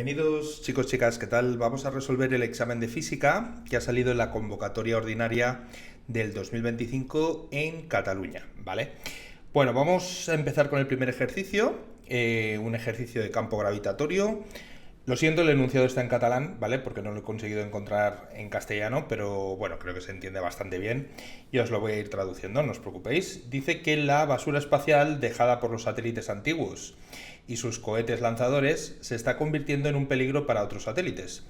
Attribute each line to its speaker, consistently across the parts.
Speaker 1: Bienvenidos chicos, chicas, ¿qué tal? Vamos a resolver el examen de física que ha salido en la convocatoria ordinaria del 2025 en Cataluña, ¿vale? Bueno, vamos a empezar con el primer ejercicio, un ejercicio de campo gravitatorio. Lo siento, el enunciado está en catalán, ¿vale? Porque no lo he conseguido encontrar en castellano, pero bueno, creo que se entiende bastante bien y os lo voy a ir traduciendo, no os preocupéis. Dice que la basura espacial dejada por los satélites antiguos y sus cohetes lanzadores se está convirtiendo en un peligro para otros satélites.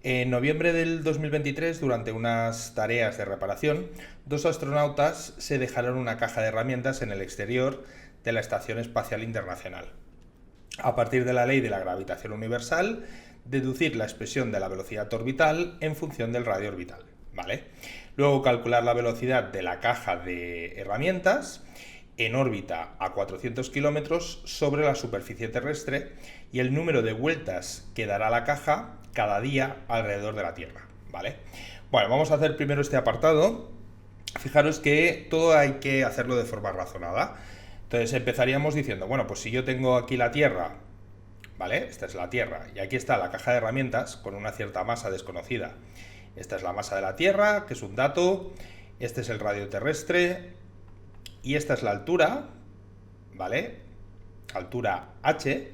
Speaker 1: En noviembre del 2023, durante unas tareas de reparación, dos astronautas se dejaron una caja de herramientas en el exterior de la Estación Espacial Internacional. A partir de la ley de la gravitación universal, deducir la expresión de la velocidad orbital en función del radio orbital, ¿vale? Luego calcular la velocidad de la caja de herramientas en órbita a 400 kilómetros sobre la superficie terrestre y el número de vueltas que dará la caja cada día alrededor de la Tierra, ¿vale? Bueno, vamos a hacer primero este apartado. Fijaros que todo hay que hacerlo de forma razonada. Entonces empezaríamos diciendo, bueno, pues si yo tengo aquí la Tierra, ¿vale? Esta es la Tierra y aquí está la caja de herramientas con una cierta masa desconocida. Esta es la masa de la Tierra, que es un dato, este es el radio terrestre y esta es la altura, ¿vale? Altura h.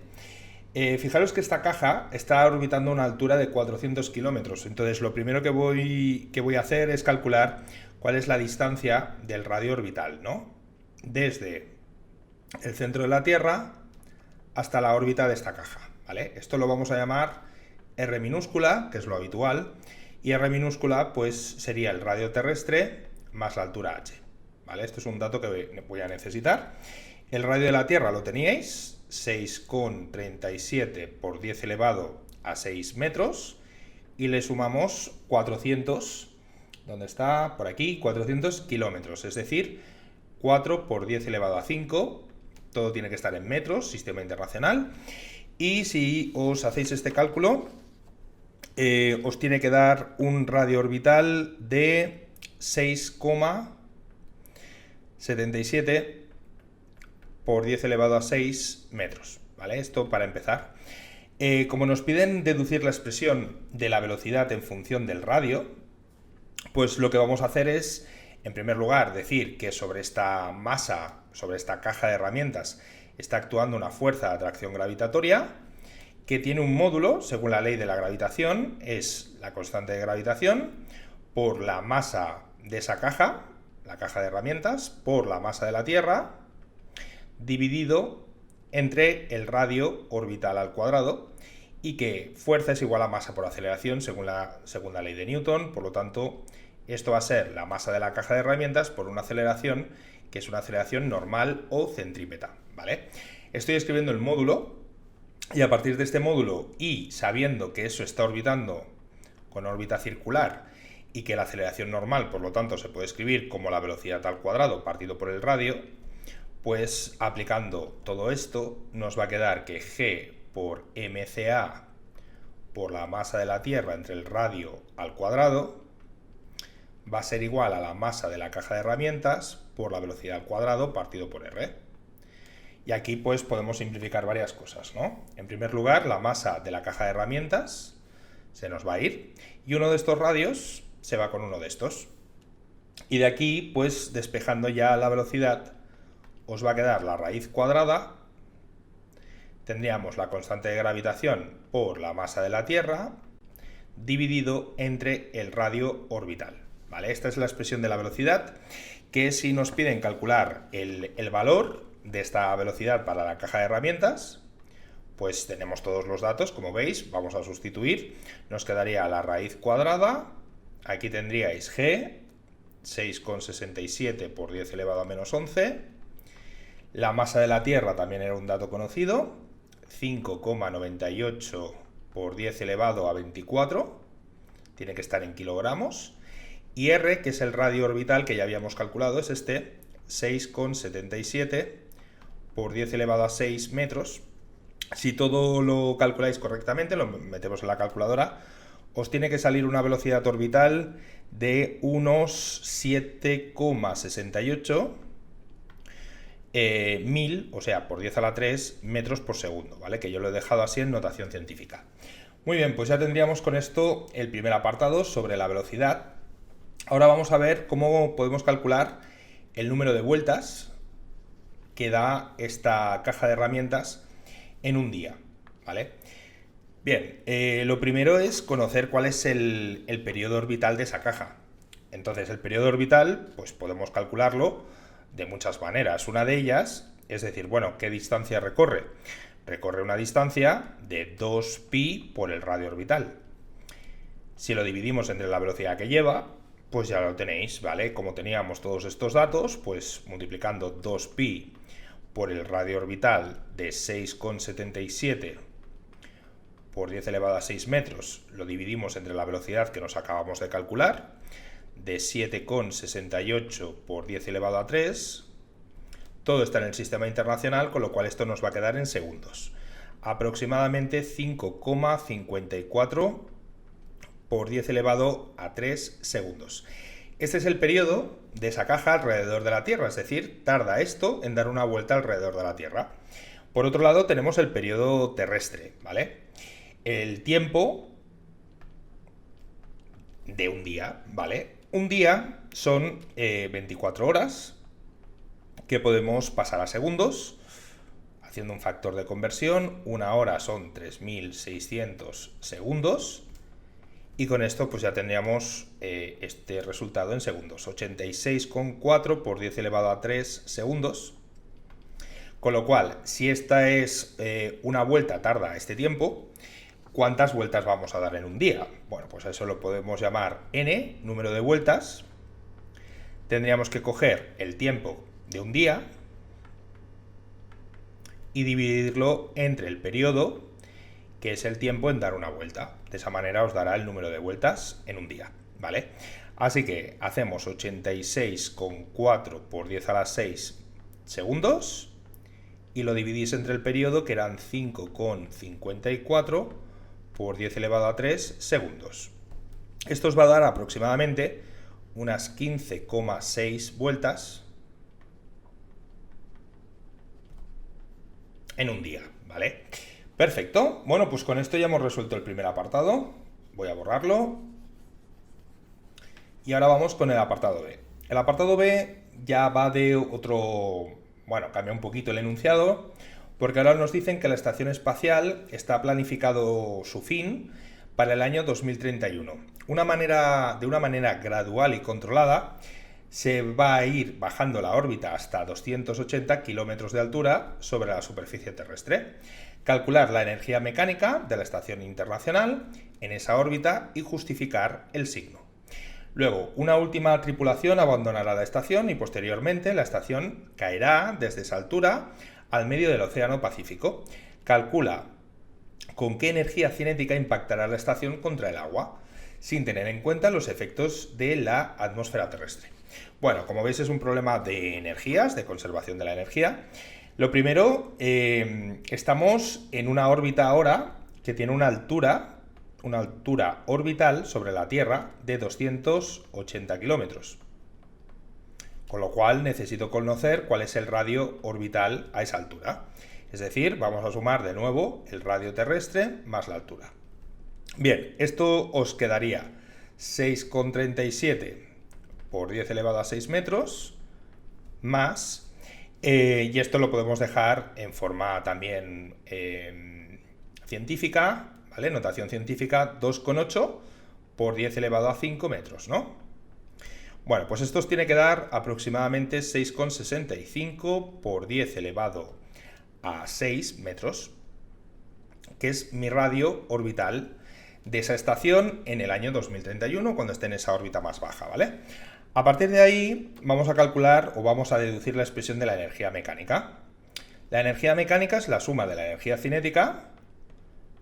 Speaker 1: Fijaros que esta caja está orbitando a una altura de 400 kilómetros. Entonces lo primero que voy a hacer es calcular cuál es la distancia del radio orbital, ¿no? Desde el centro de la Tierra hasta la órbita de esta caja, ¿vale? Esto lo vamos a llamar R minúscula, que es lo habitual, y R minúscula pues sería el radio terrestre más la altura h, ¿vale? Esto es un dato que voy a necesitar. El radio de la Tierra lo teníais, 6,37 por 10 elevado a 6 metros, y le sumamos 400, ¿dónde está? Por aquí, 400 kilómetros, es decir, 4 por 10 elevado a 5, todo tiene que estar en metros, sistema internacional, y si os hacéis este cálculo, os tiene que dar un radio orbital de 6,77 por 10 elevado a 6 metros, ¿vale? Esto para empezar. Como nos piden deducir la expresión de la velocidad en función del radio, pues lo que vamos a hacer es, en primer lugar, decir que sobre esta masa, sobre esta caja de herramientas, está actuando una fuerza de atracción gravitatoria que tiene un módulo, según la ley de la gravitación, es la constante de gravitación, por la masa de esa caja, la caja de herramientas, por la masa de la Tierra, dividido entre el radio orbital al cuadrado, y que fuerza es igual a masa por aceleración según la segunda ley de Newton. Por lo tanto, esto va a ser la masa de la caja de herramientas por una aceleración que es una aceleración normal o centrípeta, ¿vale? Estoy escribiendo el módulo y a partir de este módulo y sabiendo que eso está orbitando con órbita circular y que la aceleración normal, por lo tanto, se puede escribir como la velocidad al cuadrado partido por el radio, pues aplicando todo esto nos va a quedar que G por mca por la masa de la Tierra entre el radio al cuadrado va a ser igual a la masa de la caja de herramientas por la velocidad al cuadrado partido por R. Y aquí pues podemos simplificar varias cosas, ¿no? En primer lugar, la masa de la caja de herramientas se nos va a ir y uno de estos radios se va con uno de estos. Y de aquí, pues despejando ya la velocidad, os va a quedar la raíz cuadrada. Tendríamos la constante de gravitación por la masa de la Tierra dividido entre el radio orbital, ¿vale? Esta es la expresión de la velocidad, que si nos piden calcular el valor de esta velocidad para la caja de herramientas, pues tenemos todos los datos, como veis, vamos a sustituir, nos quedaría la raíz cuadrada, aquí tendríais G, 6,67 por 10 elevado a menos 11, la masa de la Tierra también era un dato conocido, 5,98 por 10 elevado a 24, tiene que estar en kilogramos, y R, que es el radio orbital que ya habíamos calculado, es este, 6,77 por 10 elevado a 6 metros. Si todo lo calculáis correctamente, lo metemos en la calculadora, os tiene que salir una velocidad orbital de unos 7,68 1000, o sea, por 10 a la 3 metros por segundo, ¿vale? Que yo lo he dejado así en notación científica. Muy bien, pues ya tendríamos con esto el primer apartado sobre la velocidad. Ahora vamos a ver cómo podemos calcular el número de vueltas que da esta caja de herramientas en un día, ¿vale? Bien, lo primero es conocer cuál es el periodo orbital de esa caja. Entonces, el periodo orbital, pues podemos calcularlo de muchas maneras. Una de ellas es decir, bueno, ¿qué distancia recorre? Recorre una distancia de 2pi por el radio orbital. Si lo dividimos entre la velocidad que lleva, pues ya lo tenéis, ¿vale? Como teníamos todos estos datos, pues multiplicando 2pi por el radio orbital de 6,77 por 10 elevado a 6 metros, lo dividimos entre la velocidad que nos acabamos de calcular, de 7,68 por 10 elevado a 3. Todo está en el sistema internacional, con lo cual esto nos va a quedar en segundos. Aproximadamente 5,54 por 10 elevado a 3 segundos. Este es el periodo de esa caja alrededor de la Tierra, es decir, tarda esto en dar una vuelta alrededor de la Tierra. Por otro lado, tenemos el periodo terrestre, ¿vale? El tiempo de un día, ¿vale? Un día son 24 horas que podemos pasar a segundos. Haciendo un factor de conversión, una hora son 3600 segundos. Y con esto pues ya tendríamos este resultado en segundos. 86,4 por 10 elevado a 3 segundos. Con lo cual, si esta es una vuelta, tarda este tiempo, ¿cuántas vueltas vamos a dar en un día? Bueno, pues a eso lo podemos llamar n, número de vueltas. Tendríamos que coger el tiempo de un día y dividirlo entre el periodo, que es el tiempo en dar una vuelta. De esa manera os dará el número de vueltas en un día, ¿vale? Así que hacemos 86,4 por 10 a la 6 segundos y lo dividís entre el periodo, que eran 5,54 por 10 elevado a 3 segundos. Esto os va a dar aproximadamente unas 15,6 vueltas en un día, ¿vale? Perfecto. Bueno, pues con esto ya hemos resuelto el primer apartado. Voy a borrarlo. Y ahora vamos con el apartado B. El apartado B ya va de otro... Bueno, cambia un poquito el enunciado, porque ahora nos dicen que la estación espacial está planificado su fin para el año 2031. De una manera gradual y controlada, se va a ir bajando la órbita hasta 280 kilómetros de altura sobre la superficie terrestre. Calcular la energía mecánica de la estación internacional en esa órbita y justificar el signo. Luego, una última tripulación abandonará la estación y posteriormente la estación caerá desde esa altura al medio del Océano Pacífico. Calcula con qué energía cinética impactará la estación contra el agua, sin tener en cuenta los efectos de la atmósfera terrestre. Bueno, como veis es un problema de energías, de conservación de la energía. Lo primero, estamos en una órbita ahora que tiene una altura orbital sobre la Tierra de 280 kilómetros. Con lo cual necesito conocer cuál es el radio orbital a esa altura. Es decir, vamos a sumar de nuevo el radio terrestre más la altura. Bien, esto os quedaría 6,37 por 10 elevado a 6 metros más... y esto lo podemos dejar en forma también científica, ¿vale? Notación científica, 2,8 por 10 elevado a 5 metros, ¿no? Bueno, pues esto os tiene que dar aproximadamente 6,65 por 10 elevado a 6 metros, que es mi radio orbital de esa estación en el año 2031, cuando esté en esa órbita más baja, ¿vale? A partir de ahí vamos a calcular o vamos a deducir la expresión de la energía mecánica. La energía mecánica es la suma de la energía cinética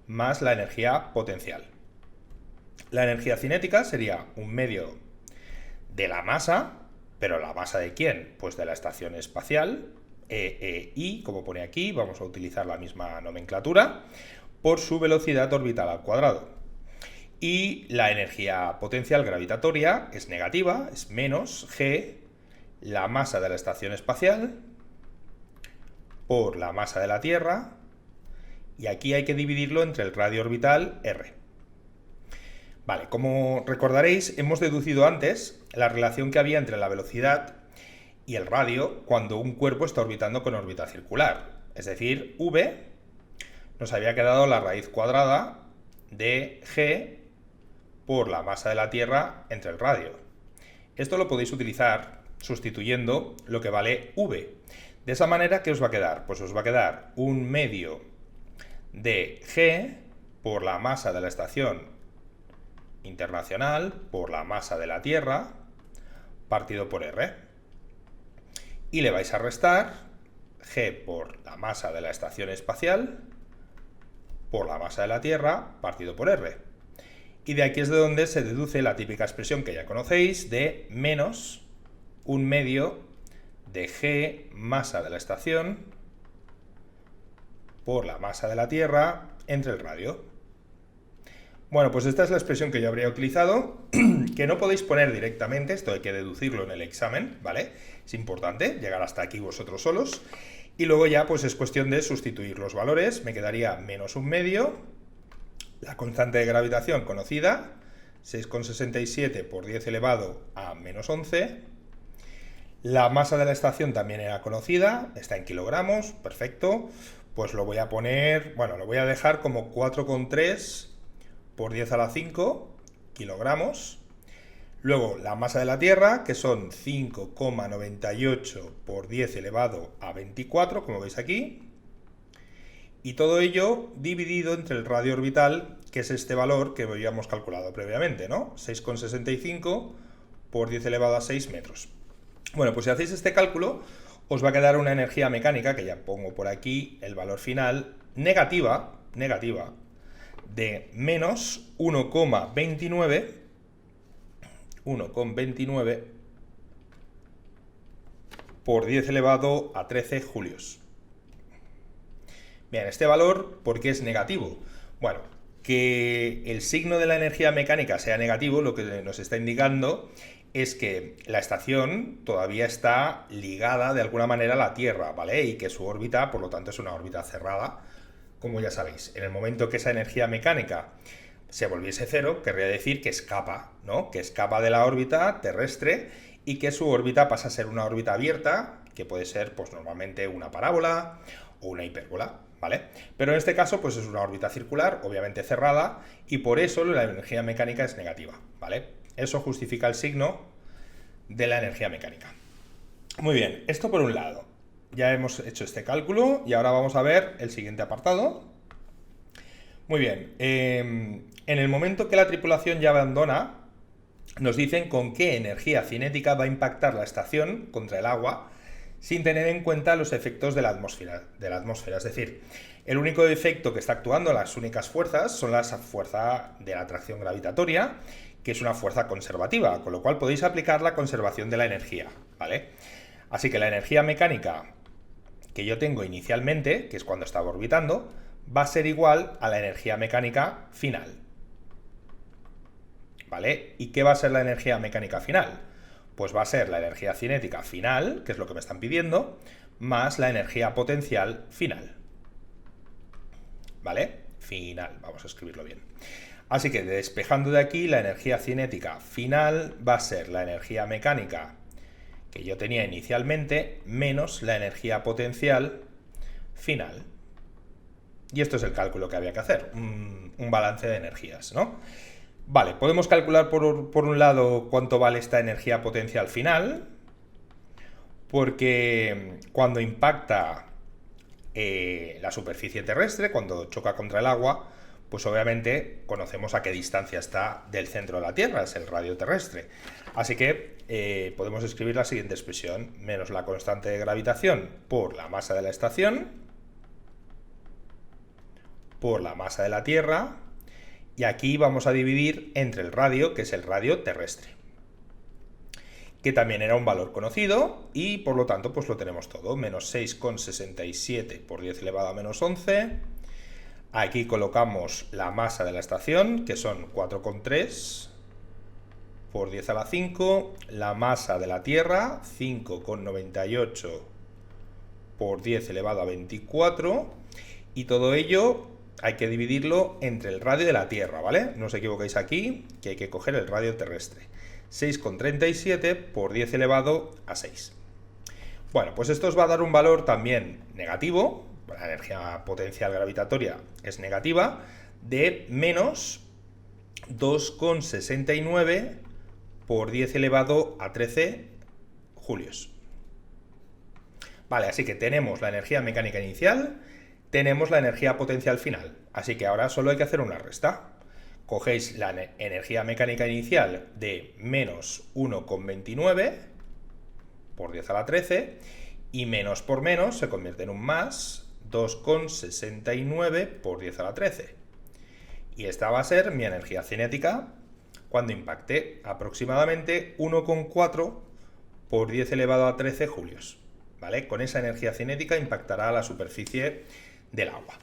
Speaker 1: más la energía potencial. La energía cinética sería un medio de la masa, pero ¿la masa de quién? Pues de la estación espacial, y como pone aquí, vamos a utilizar la misma nomenclatura, por su velocidad orbital al cuadrado. Y la energía potencial gravitatoria es negativa, es menos g, la masa de la estación espacial, por la masa de la Tierra, y aquí hay que dividirlo entre el radio orbital r. Vale, como recordaréis, hemos deducido antes la relación que había entre la velocidad y el radio cuando un cuerpo está orbitando con órbita circular. Es decir, v nos había quedado la raíz cuadrada de g por la masa de la Tierra entre el radio. Esto lo podéis utilizar sustituyendo lo que vale v. De esa manera, ¿qué os va a quedar? Pues os va a quedar 1/2 de g por la masa de la estación internacional por la masa de la Tierra partido por r. Y le vais a restar g por la masa de la estación espacial por la masa de la Tierra partido por r. Y de aquí es de donde se deduce la típica expresión que ya conocéis de menos 1/2 de g masa de la estación por la masa de la Tierra entre el radio. Bueno, pues esta es la expresión que yo habría utilizado, que no podéis poner directamente, esto hay que deducirlo en el examen, ¿vale? Es importante llegar hasta aquí vosotros solos. Y luego ya pues es cuestión de sustituir los valores, me quedaría menos 1/2, la constante de gravitación conocida, 6,67 por 10 elevado a menos 11, la masa de la estación también era conocida, está en kilogramos, perfecto, pues lo voy a poner, bueno, lo voy a dejar como 4,3 por 10 a la 5 kilogramos. Luego la masa de la Tierra, que son 5,98 por 10 elevado a 24, como veis aquí. Y todo ello dividido entre el radio orbital, que es este valor que habíamos calculado previamente, ¿no? 6,65 por 10 elevado a 6 metros. Bueno, pues si hacéis este cálculo, os va a quedar una energía mecánica, que ya pongo por aquí el valor final, negativa, de menos 1,29 por 10 elevado a 13 julios. Bien, este valor, ¿por qué es negativo? Bueno, que el signo de la energía mecánica sea negativo, lo que nos está indicando es que la estación todavía está ligada de alguna manera a la Tierra, ¿vale? Y que su órbita, por lo tanto, es una órbita cerrada, como ya sabéis. En el momento que esa energía mecánica se volviese cero, querría decir que escapa, ¿no? Que escapa de la órbita terrestre y que su órbita pasa a ser una órbita abierta, que puede ser, pues normalmente una parábola o una hipérbola, ¿vale? Pero en este caso, pues es una órbita circular, obviamente cerrada, y por eso la energía mecánica es negativa, ¿vale? Eso justifica el signo de la energía mecánica. Muy bien, esto por un lado. Ya hemos hecho este cálculo y ahora vamos a ver el siguiente apartado. Muy bien, en el momento que la tripulación ya abandona, nos dicen con qué energía cinética va a impactar la estación contra el agua sin tener en cuenta los efectos de la atmósfera. Es decir, el único efecto que está actuando, las únicas fuerzas, son la fuerza de la atracción gravitatoria, que es una fuerza conservativa, con lo cual podéis aplicar la conservación de la energía, ¿vale? Así que la energía mecánica que yo tengo inicialmente, que es cuando estaba orbitando, va a ser igual a la energía mecánica final, ¿vale? ¿Y qué va a ser la energía mecánica final? Pues va a ser la energía cinética final, que es lo que me están pidiendo, más la energía potencial final, ¿vale? Final, vamos a escribirlo bien. Así que despejando de aquí, la energía cinética final va a ser la energía mecánica que yo tenía inicialmente menos la energía potencial final. Y esto es el cálculo que había que hacer, un balance de energías, ¿no? Vale, podemos calcular por un lado cuánto vale esta energía potencial final, porque cuando impacta la superficie terrestre, cuando choca contra el agua, pues obviamente conocemos a qué distancia está del centro de la Tierra, es el radio terrestre. Así que podemos escribir la siguiente expresión, menos la constante de gravitación por la masa de la estación, por la masa de la Tierra, y aquí vamos a dividir entre el radio, que es el radio terrestre, que también era un valor conocido, y por lo tanto pues lo tenemos todo, menos 6,67 por 10 elevado a menos 11. Aquí colocamos la masa de la estación, que son 4,3 por 10 a la 5. La masa de la Tierra, 5,98 por 10 elevado a 24, y todo ello hay que dividirlo entre el radio de la Tierra, ¿vale? No os equivoquéis aquí, que hay que coger el radio terrestre. 6,37 por 10 elevado a 6. Bueno, pues esto os va a dar un valor también negativo, la energía potencial gravitatoria es negativa, de menos 2,69 por 10 elevado a 13 julios. Vale, así que tenemos la energía mecánica inicial, tenemos la energía potencial final. Así que ahora solo hay que hacer una resta. Cogéis la energía mecánica inicial de menos 1,29 por 10 a la 13 y menos por menos se convierte en un más 2,69 por 10 a la 13. Y esta va a ser mi energía cinética cuando impacte, aproximadamente 1,4 por 10 elevado a 13 julios. ¿Vale? Con esa energía cinética impactará a la superficie del agua.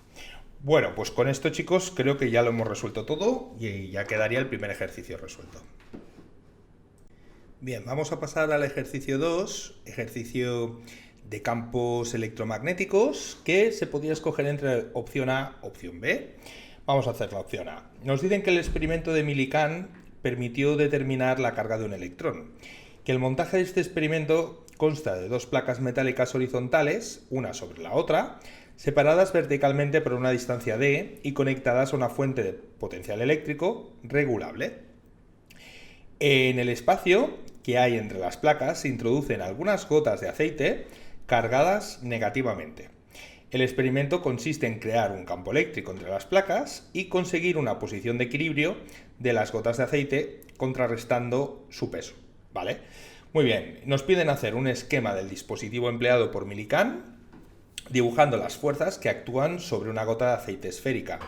Speaker 1: Bueno, pues con esto, chicos, creo que ya lo hemos resuelto todo y ya quedaría el primer ejercicio resuelto. Bien, vamos a pasar al ejercicio 2, ejercicio de campos electromagnéticos, que se podía escoger entre opción A y opción B. Vamos a hacer la opción A. Nos dicen que el experimento de Millikan permitió determinar la carga de un electrón, que el montaje de este experimento consta de dos placas metálicas horizontales, una sobre la otra, separadas verticalmente por una distancia d y conectadas a una fuente de potencial eléctrico regulable. En el espacio que hay entre las placas se introducen algunas gotas de aceite cargadas negativamente. El experimento consiste en crear un campo eléctrico entre las placas y conseguir una posición de equilibrio de las gotas de aceite contrarrestando su peso, ¿vale? Muy bien, nos piden hacer un esquema del dispositivo empleado por Millikan, dibujando las fuerzas que actúan sobre una gota de aceite esférica,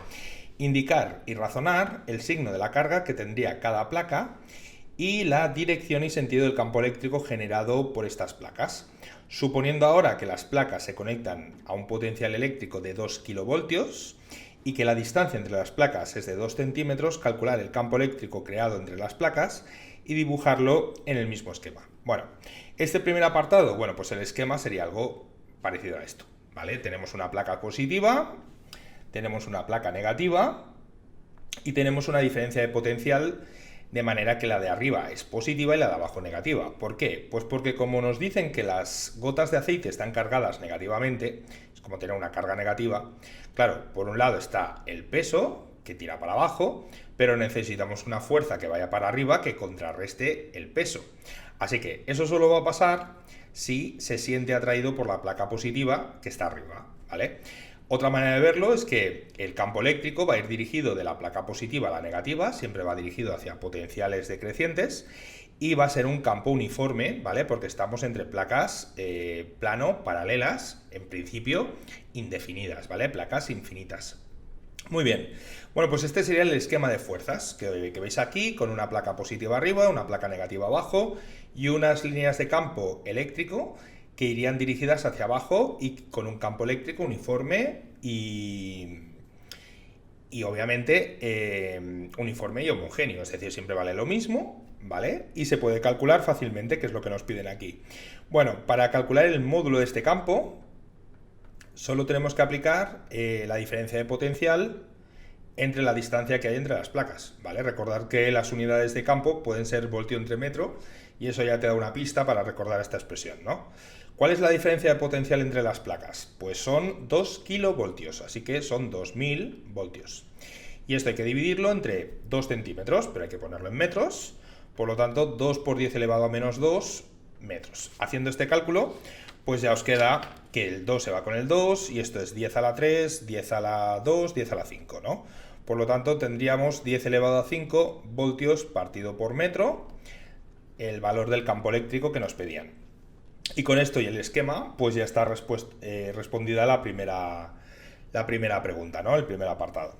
Speaker 1: indicar y razonar el signo de la carga que tendría cada placa y la dirección y sentido del campo eléctrico generado por estas placas. Suponiendo ahora que las placas se conectan a un potencial eléctrico de 2 kilovoltios y que la distancia entre las placas es de 2 centímetros, calcular el campo eléctrico creado entre las placas y dibujarlo en el mismo esquema. Bueno, este primer apartado, bueno, pues el esquema sería algo parecido a esto, ¿vale? Tenemos una placa positiva, tenemos una placa negativa y tenemos una diferencia de potencial de manera que la de arriba es positiva y la de abajo negativa. ¿Por qué? Pues porque como nos dicen que las gotas de aceite están cargadas negativamente, es como tener una carga negativa, claro, por un lado está el peso, que tira para abajo, pero necesitamos una fuerza que vaya para arriba que contrarreste el peso. Así que eso solo va a pasar si se siente atraído por la placa positiva que está arriba, ¿vale? Otra manera de verlo es que el campo eléctrico va a ir dirigido de la placa positiva a la negativa, siempre va dirigido hacia potenciales decrecientes y va a ser un campo uniforme, ¿vale? Porque estamos entre placas plano, paralelas, en principio indefinidas, ¿vale? Placas infinitas. Muy bien, bueno, pues este sería el esquema de fuerzas que veis aquí, con una placa positiva arriba, una placa negativa abajo y unas líneas de campo eléctrico que irían dirigidas hacia abajo y con un campo eléctrico uniforme y obviamente uniforme y homogéneo, es decir, siempre vale lo mismo, ¿vale? Y se puede calcular fácilmente, que es lo que nos piden aquí. Bueno, para calcular el módulo de este campo, solo tenemos que aplicar la diferencia de potencial entre la distancia que hay entre las placas, ¿vale? Recordar que las unidades de campo pueden ser voltio entre metro y eso ya te da una pista para recordar esta expresión, ¿no? ¿Cuál es la diferencia de potencial entre las placas? Pues son 2 kilovoltios, así que son 2000 voltios. Y esto hay que dividirlo entre 2 centímetros, pero hay que ponerlo en metros, por lo tanto 2 por 10 elevado a menos 2 metros. Haciendo este cálculo, pues ya os queda que el 2 se va con el 2 y esto es 10 a la 3, 10 a la 2, 10 a la 5, ¿no? Por lo tanto tendríamos 10 elevado a 5 voltios partido por metro, el valor del campo eléctrico que nos pedían. Y con esto y el esquema, pues ya está respondida la primera pregunta, ¿no? El primer apartado.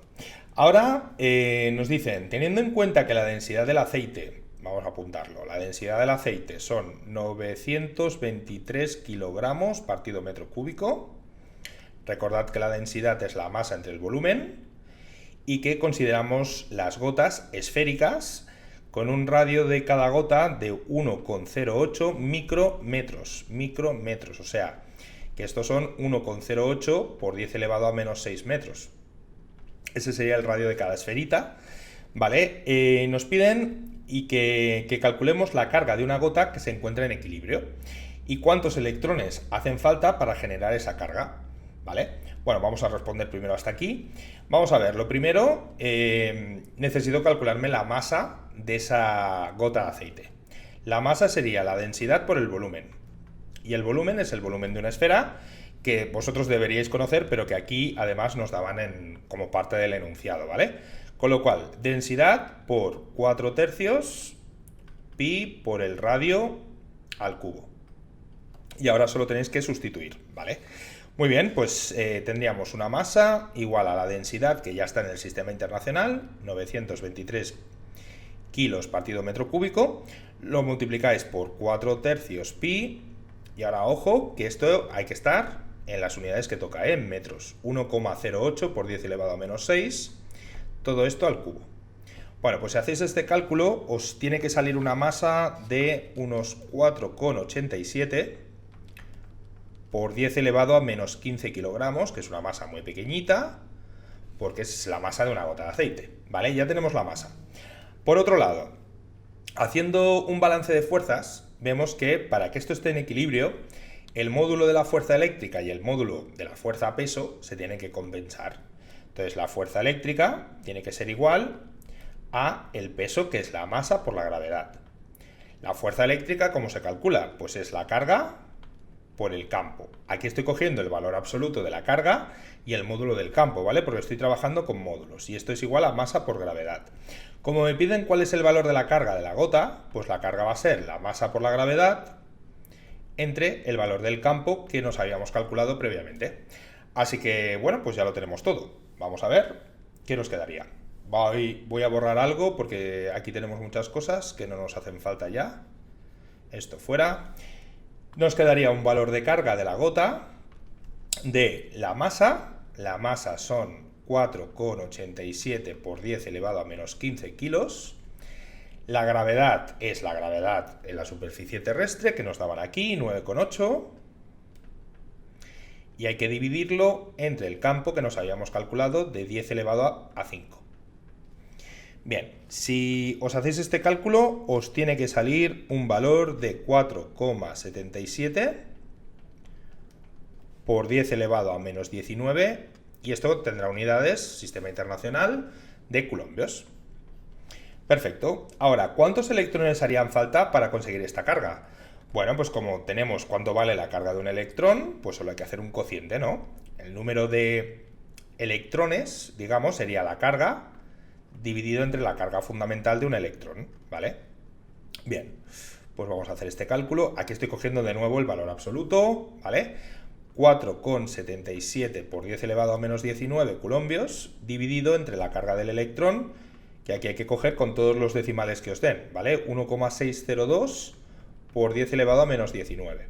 Speaker 1: Ahora nos dicen, teniendo en cuenta que la densidad del aceite, vamos a apuntarlo, la densidad del aceite son 923 kilogramos partido metro cúbico. Recordad que la densidad es la masa entre el volumen y que consideramos las gotas esféricas con un radio de cada gota de 1,08 micrometros, o sea, que estos son 1,08 por 10 elevado a menos 6 metros. Ese sería el radio de cada esferita, ¿vale? Nos piden que calculemos la carga de una gota que se encuentra en equilibrio y cuántos electrones hacen falta para generar esa carga, ¿vale? Bueno, vamos a responder primero hasta aquí. Vamos a ver, lo primero, necesito calcularme la masa de esa gota de aceite. La masa sería la densidad por el volumen. Y el volumen es el volumen de una esfera que vosotros deberíais conocer, pero que aquí además nos daban como parte del enunciado, ¿vale? Con lo cual, densidad por 4/3 pi por el radio al cubo. Y ahora solo tenéis que sustituir, ¿vale? Muy bien, pues tendríamos una masa igual a la densidad que ya está en el sistema internacional, 923 kilos partido metro cúbico, lo multiplicáis por 4/3 pi, y ahora ojo, que esto hay que estar en las unidades que toca, en metros, 1,08 por 10 elevado a menos 6, todo esto al cubo. Bueno, pues si hacéis este cálculo, os tiene que salir una masa de unos 4,87 por 10 elevado a menos 15 kilogramos, que es una masa muy pequeñita, porque es la masa de una gota de aceite, ¿vale? Ya tenemos la masa. Por otro lado, haciendo un balance de fuerzas, vemos que para que esto esté en equilibrio, el módulo de la fuerza eléctrica y el módulo de la fuerza a peso se tienen que compensar. Entonces la fuerza eléctrica tiene que ser igual a el peso, que es la masa por la gravedad. La fuerza eléctrica, ¿cómo se calcula? Pues es la carga por el campo. Aquí estoy cogiendo el valor absoluto de la carga y el módulo del campo, ¿vale? Porque estoy trabajando con módulos y esto es igual a masa por gravedad. Como me piden cuál es el valor de la carga de la gota, pues la carga va a ser la masa por la gravedad entre el valor del campo que nos habíamos calculado previamente. Así que, bueno, pues ya lo tenemos todo. Vamos a ver qué nos quedaría. Voy a borrar algo porque aquí tenemos muchas cosas que no nos hacen falta ya. Esto fuera. Nos quedaría un valor de carga de la gota, de la masa son 4,87 por 10 elevado a menos 15 kilos, la gravedad es la gravedad en la superficie terrestre, que nos daban aquí, 9,8, y hay que dividirlo entre el campo que nos habíamos calculado de 10 elevado a 5. Bien, si os hacéis este cálculo, os tiene que salir un valor de 4,77 por 10 elevado a menos 19, y esto tendrá unidades, sistema internacional, de coulombios. Perfecto. Ahora, ¿cuántos electrones harían falta para conseguir esta carga? Bueno, pues como tenemos cuánto vale la carga de un electrón, pues solo hay que hacer un cociente, ¿no? El número de electrones, digamos, sería la carga dividido entre la carga fundamental de un electrón, ¿vale? Bien, pues vamos a hacer este cálculo. Aquí estoy cogiendo de nuevo el valor absoluto, ¿vale? 4,77 por 10 elevado a menos 19 coulombios dividido entre la carga del electrón, que aquí hay que coger con todos los decimales que os den, ¿vale? 1,602 por 10 elevado a menos 19.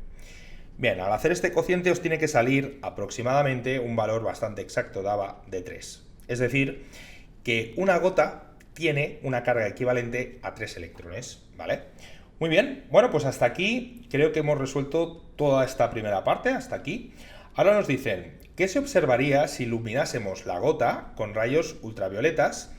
Speaker 1: Bien, al hacer este cociente os tiene que salir aproximadamente un valor bastante exacto, daba de 3. Es decir, que una gota tiene una carga equivalente a 3 electrones, ¿vale? Muy bien, bueno, pues hasta aquí creo que hemos resuelto toda esta primera parte, hasta aquí. Ahora nos dicen, ¿qué se observaría si iluminásemos la gota con rayos ultravioletas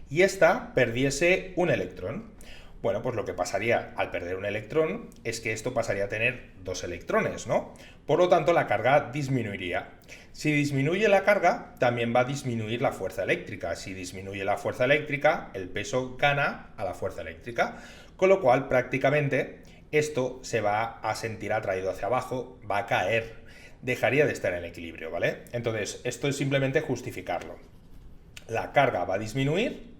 Speaker 1: y ésta perdiese un electrón? Bueno, pues lo que pasaría al perder un electrón es que esto pasaría a tener 2 electrones, ¿no? Por lo tanto, la carga disminuiría. Si disminuye la carga, también va a disminuir la fuerza eléctrica. Si disminuye la fuerza eléctrica, el peso gana a la fuerza eléctrica. Con lo cual, prácticamente, esto se va a sentir atraído hacia abajo, va a caer, dejaría de estar en equilibrio, ¿vale? Entonces, esto es simplemente justificarlo. La carga va a disminuir,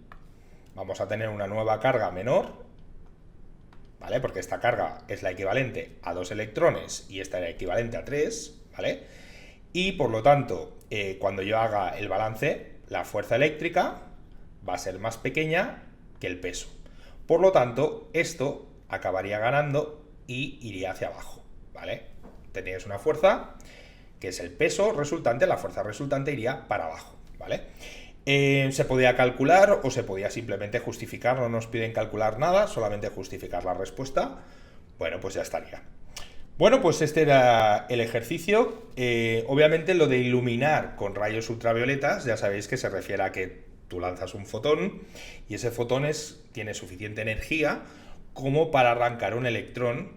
Speaker 1: vamos a tener una nueva carga menor, ¿vale? Porque esta carga es la equivalente a 2 electrones y esta era equivalente a 3, ¿vale? Y por lo tanto, cuando yo haga el balance, la fuerza eléctrica va a ser más pequeña que el peso. Por lo tanto, esto acabaría ganando y iría hacia abajo, ¿vale? Teníais una fuerza que es el peso resultante, la fuerza resultante iría para abajo, ¿vale? Se podía calcular o se podía simplemente justificar, no nos piden calcular nada, solamente justificar la respuesta. Bueno, pues ya estaría. Bueno, pues este era el ejercicio. Obviamente lo de iluminar con rayos ultravioletas, ya sabéis que se refiere a que tú lanzas un fotón y ese fotón tiene suficiente energía como para arrancar un electrón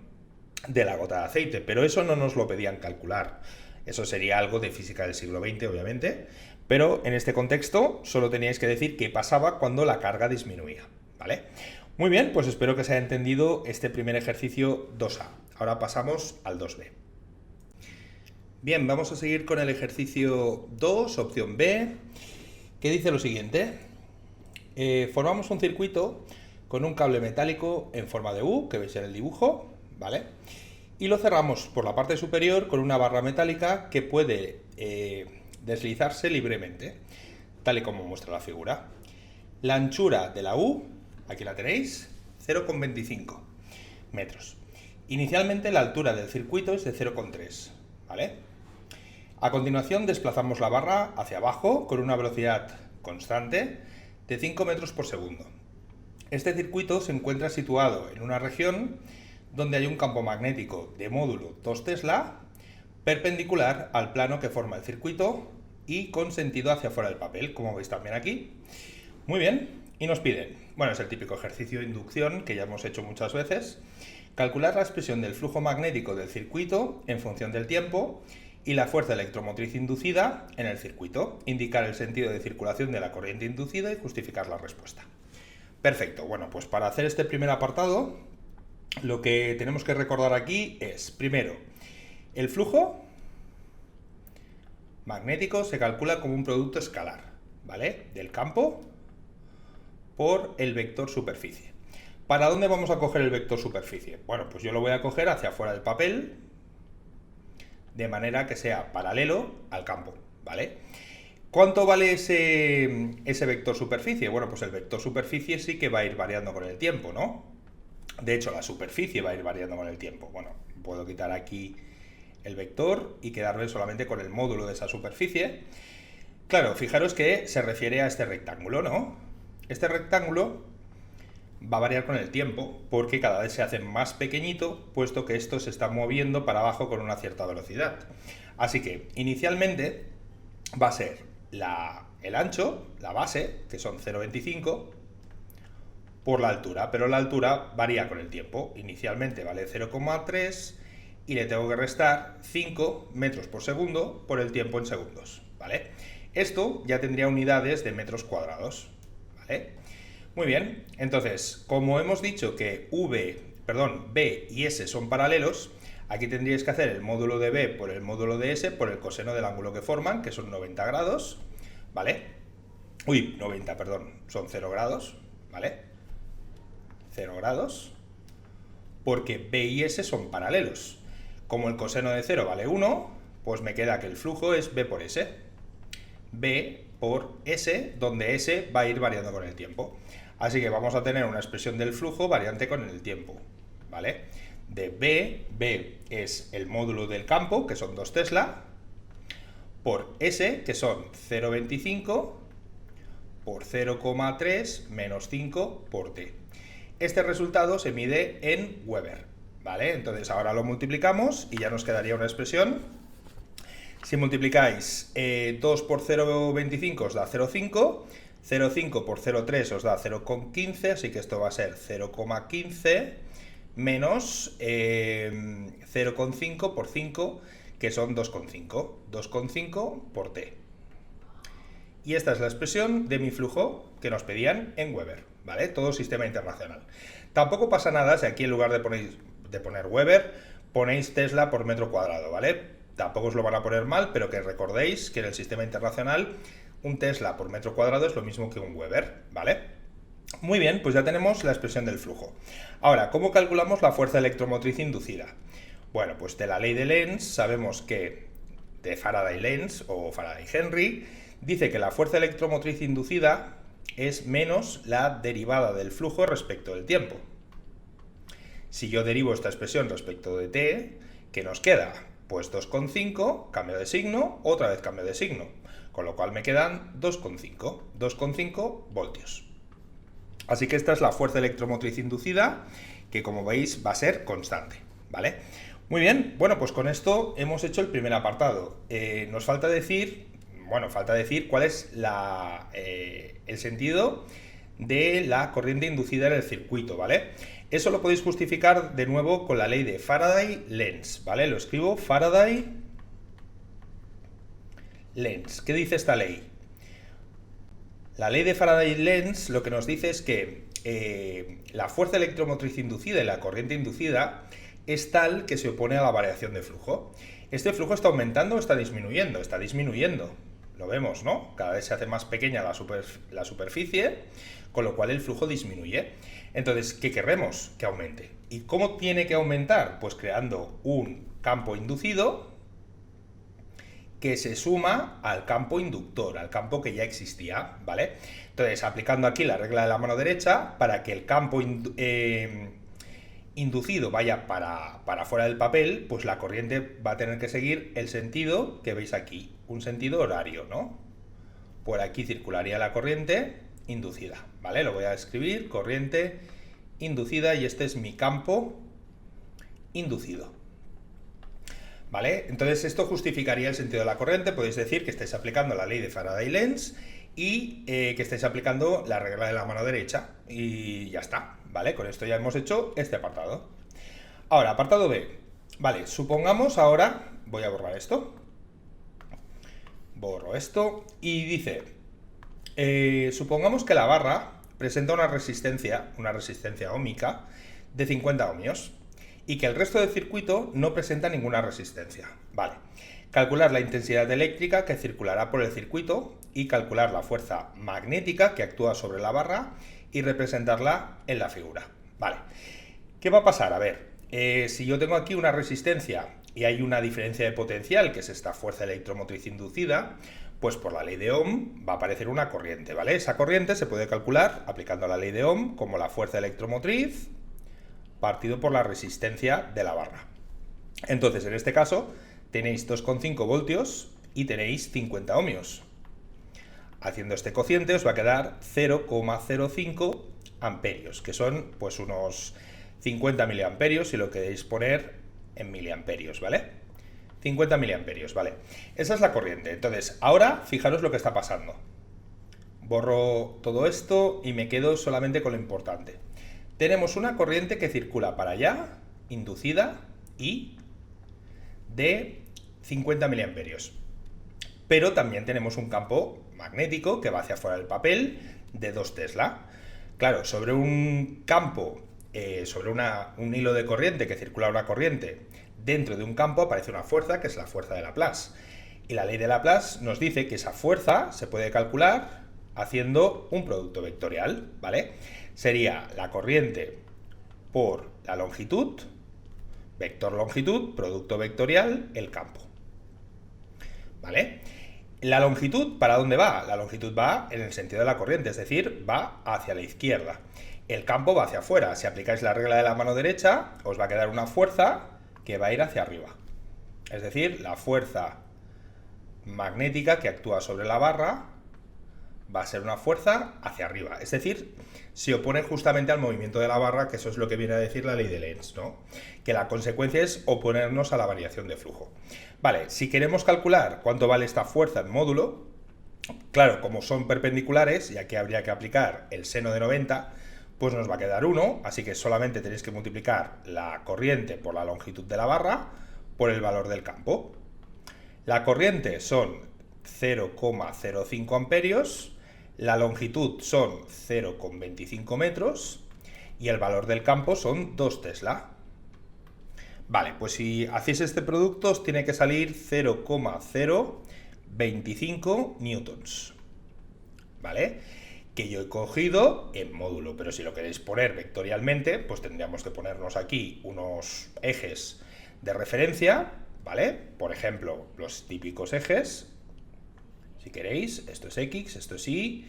Speaker 1: de la gota de aceite, pero eso no nos lo pedían calcular. Eso sería algo de física del siglo XX, obviamente, pero en este contexto solo teníais que decir qué pasaba cuando la carga disminuía, ¿vale? Muy bien, pues espero que se haya entendido este primer ejercicio 2A. Ahora pasamos al 2B. Bien, vamos a seguir con el ejercicio 2, opción B, que dice lo siguiente. Formamos un circuito con un cable metálico en forma de U, que veis en el dibujo, ¿vale? Y lo cerramos por la parte superior con una barra metálica que puede deslizarse libremente, tal y como muestra la figura. La anchura de la U, aquí la tenéis, 0,25 metros. Inicialmente la altura del circuito es de 0,3, ¿vale? A continuación desplazamos la barra hacia abajo con una velocidad constante de 5 metros por segundo. Este circuito se encuentra situado en una región donde hay un campo magnético de módulo 2 Tesla perpendicular al plano que forma el circuito y con sentido hacia fuera del papel, como veis también aquí. Muy bien, y nos piden, bueno, es el típico ejercicio de inducción que ya hemos hecho muchas veces, calcular la expresión del flujo magnético del circuito en función del tiempo y la fuerza electromotriz inducida en el circuito, indicar el sentido de circulación de la corriente inducida y justificar la respuesta. Perfecto, bueno, pues para hacer este primer apartado, lo que tenemos que recordar aquí es, primero, el flujo magnético se calcula como un producto escalar, ¿vale? Del campo por el vector superficie. ¿Para dónde vamos a coger el vector superficie? Bueno, pues yo lo voy a coger hacia afuera del papel, de manera que sea paralelo al campo, ¿vale? ¿Cuánto vale ese vector superficie? Bueno, pues el vector superficie sí que va a ir variando con el tiempo, ¿no? De hecho, la superficie va a ir variando con el tiempo. Bueno, puedo quitar aquí el vector y quedarme solamente con el módulo de esa superficie. Claro, fijaros que se refiere a este rectángulo, ¿no? Este rectángulo va a variar con el tiempo porque cada vez se hace más pequeñito, puesto que esto se está moviendo para abajo con una cierta velocidad. Así que inicialmente va a ser el ancho, la base, que son 0,25, por la altura, pero la altura varía con el tiempo. Inicialmente vale 0,3 y le tengo que restar 5 metros por segundo por el tiempo en segundos, ¿vale? Esto ya tendría unidades de metros cuadrados, ¿vale? Muy bien, entonces, como hemos dicho que B y S son paralelos, aquí tendríais que hacer el módulo de B por el módulo de S por el coseno del ángulo que forman, que son 90 grados, ¿vale? 90, perdón, son 0 grados, ¿vale? 0 grados, porque B y S son paralelos. Como el coseno de 0 vale 1, pues me queda que el flujo es B por S. B por S, donde S va a ir variando con el tiempo. Así que vamos a tener una expresión del flujo variante con el tiempo, ¿vale? De B es el módulo del campo, que son 2 Tesla, por S, que son 0,25 por 0,3 menos 5 por T. Este resultado se mide en Weber, ¿vale? Entonces ahora lo multiplicamos y ya nos quedaría una expresión. Si multiplicáis 2 por 0,25 os da 0,5, 0,5 por 0,3 os da 0,15, así que esto va a ser 0,15 menos 0,5 por 5, que son 2,5. 2,5 por T. Y esta es la expresión de mi flujo que nos pedían en Weber, ¿vale? Todo sistema internacional. Tampoco pasa nada si aquí en lugar de poner Weber, ponéis Tesla por metro cuadrado, ¿vale? Tampoco os lo van a poner mal, pero que recordéis que en el sistema internacional un Tesla por metro cuadrado es lo mismo que un Weber, ¿vale? Muy bien, pues ya tenemos la expresión del flujo. Ahora, ¿cómo calculamos la fuerza electromotriz inducida? Bueno, pues de la ley de Lenz sabemos que de Faraday-Lenz o Faraday-Henry dice que la fuerza electromotriz inducida es menos la derivada del flujo respecto del tiempo. Si yo derivo esta expresión respecto de t, ¿qué nos queda? Pues 2,5, cambio de signo, otra vez cambio de signo, con lo cual me quedan 2,5 voltios. Así que esta es la fuerza electromotriz inducida, que como veis va a ser constante, ¿vale? Muy bien, bueno, pues con esto hemos hecho el primer apartado. Nos falta decir, cuál es el sentido de la corriente inducida en el circuito, ¿vale? Eso lo podéis justificar de nuevo con la ley de Faraday-Lenz, ¿vale? Lo escribo Faraday-Lenz. ¿Qué dice esta ley? La ley de Faraday-Lenz lo que nos dice es que la fuerza electromotriz inducida y la corriente inducida es tal que se opone a la variación de flujo. ¿Este flujo está aumentando o está disminuyendo? Está disminuyendo. Lo vemos, ¿no? Cada vez se hace más pequeña la superficie, con lo cual el flujo disminuye. Entonces, ¿qué queremos? Que aumente. ¿Y cómo tiene que aumentar? Pues creando un campo inducido que se suma al campo inductor, al campo que ya existía, ¿vale? Entonces, aplicando aquí la regla de la mano derecha, para que el campo inducido vaya para fuera del papel, pues la corriente va a tener que seguir el sentido que veis aquí, un sentido horario, ¿no? Por aquí circularía la corriente inducida, ¿vale? Lo voy a escribir, corriente inducida, y este es mi campo inducido, ¿vale? Entonces esto justificaría el sentido de la corriente. Podéis decir que estáis aplicando la ley de Faraday-Lenz y que estáis aplicando la regla de la mano derecha, y ya está, ¿vale? Con esto ya hemos hecho este apartado. Ahora, apartado B. Vale, supongamos ahora, voy a borrar esto, borro esto, y dice, supongamos que la barra presenta una resistencia óhmica de 50 ohmios y que el resto del circuito no presenta ninguna resistencia. Vale, calcular la intensidad eléctrica que circulará por el circuito y calcular la fuerza magnética que actúa sobre la barra y representarla en la figura. Vale, ¿qué va a pasar? A ver, si yo tengo aquí una resistencia y hay una diferencia de potencial, que es esta fuerza electromotriz inducida, pues por la ley de Ohm va a aparecer una corriente, ¿vale? Esa corriente se puede calcular aplicando la ley de Ohm como la fuerza electromotriz partido por la resistencia de la barra. Entonces, en este caso, tenéis 2,5 voltios y tenéis 50 ohmios. Haciendo este cociente os va a quedar 0,05 amperios, que son pues unos 50 miliamperios si lo queréis poner en miliamperios, ¿vale? 50 miliamperios, ¿vale? Esa es la corriente. Entonces, ahora fijaros lo que está pasando. Borro todo esto y me quedo solamente con lo importante. Tenemos una corriente que circula para allá, inducida, y de 50 miliamperios. Pero también tenemos un campo magnético que va hacia afuera del papel de 2 Tesla. Claro, sobre un campo, sobre un hilo de corriente que circula una corriente, dentro de un campo aparece una fuerza, que es la fuerza de Laplace. Y la ley de Laplace nos dice que esa fuerza se puede calcular haciendo un producto vectorial, ¿vale? Sería la corriente por la longitud, vector longitud, producto vectorial, el campo, ¿vale? La longitud, ¿para dónde va? La longitud va en el sentido de la corriente, es decir, va hacia la izquierda. El campo va hacia afuera. Si aplicáis la regla de la mano derecha, os va a quedar una fuerza que va a ir hacia arriba. Es decir, la fuerza magnética que actúa sobre la barra va a ser una fuerza hacia arriba. Es decir, se opone justamente al movimiento de la barra, que eso es lo que viene a decir la ley de Lenz, ¿no? Que la consecuencia es oponernos a la variación de flujo. Vale, si queremos calcular cuánto vale esta fuerza en módulo, claro, como son perpendiculares, y aquí habría que aplicar el seno de 90, pues nos va a quedar 1, así que solamente tenéis que multiplicar la corriente por la longitud de la barra por el valor del campo. La corriente son 0,05 amperios, la longitud son 0,25 metros y el valor del campo son 2 Tesla. Vale, pues si hacéis este producto os tiene que salir 0,025 newtons, ¿vale? Que yo he cogido en módulo, pero si lo queréis poner vectorialmente, pues tendríamos que ponernos aquí unos ejes de referencia, ¿vale? Por ejemplo, los típicos ejes, si queréis, esto es X, esto es Y,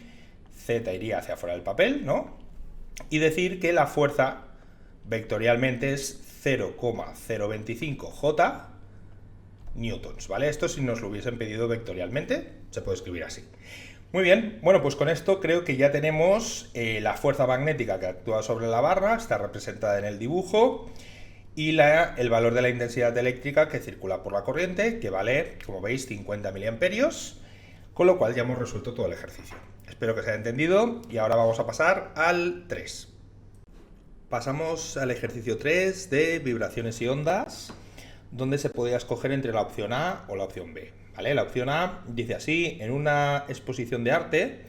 Speaker 1: Z iría hacia afuera del papel, ¿no? Y decir que la fuerza vectorialmente es 0,025 J newtons, ¿vale? Esto si nos lo hubiesen pedido vectorialmente, se puede escribir así. Muy bien, bueno, pues con esto creo que ya tenemos la fuerza magnética que actúa sobre la barra, está representada en el dibujo, y el valor de la intensidad eléctrica que circula por la corriente, que vale, como veis, 50 miliamperios, con lo cual ya hemos resuelto todo el ejercicio. Espero que se haya entendido y ahora vamos a pasar al 3. Pasamos al ejercicio 3 de vibraciones y ondas, donde se podía escoger entre la opción A o la opción B. ¿Vale? La opción A dice así: en una exposición de arte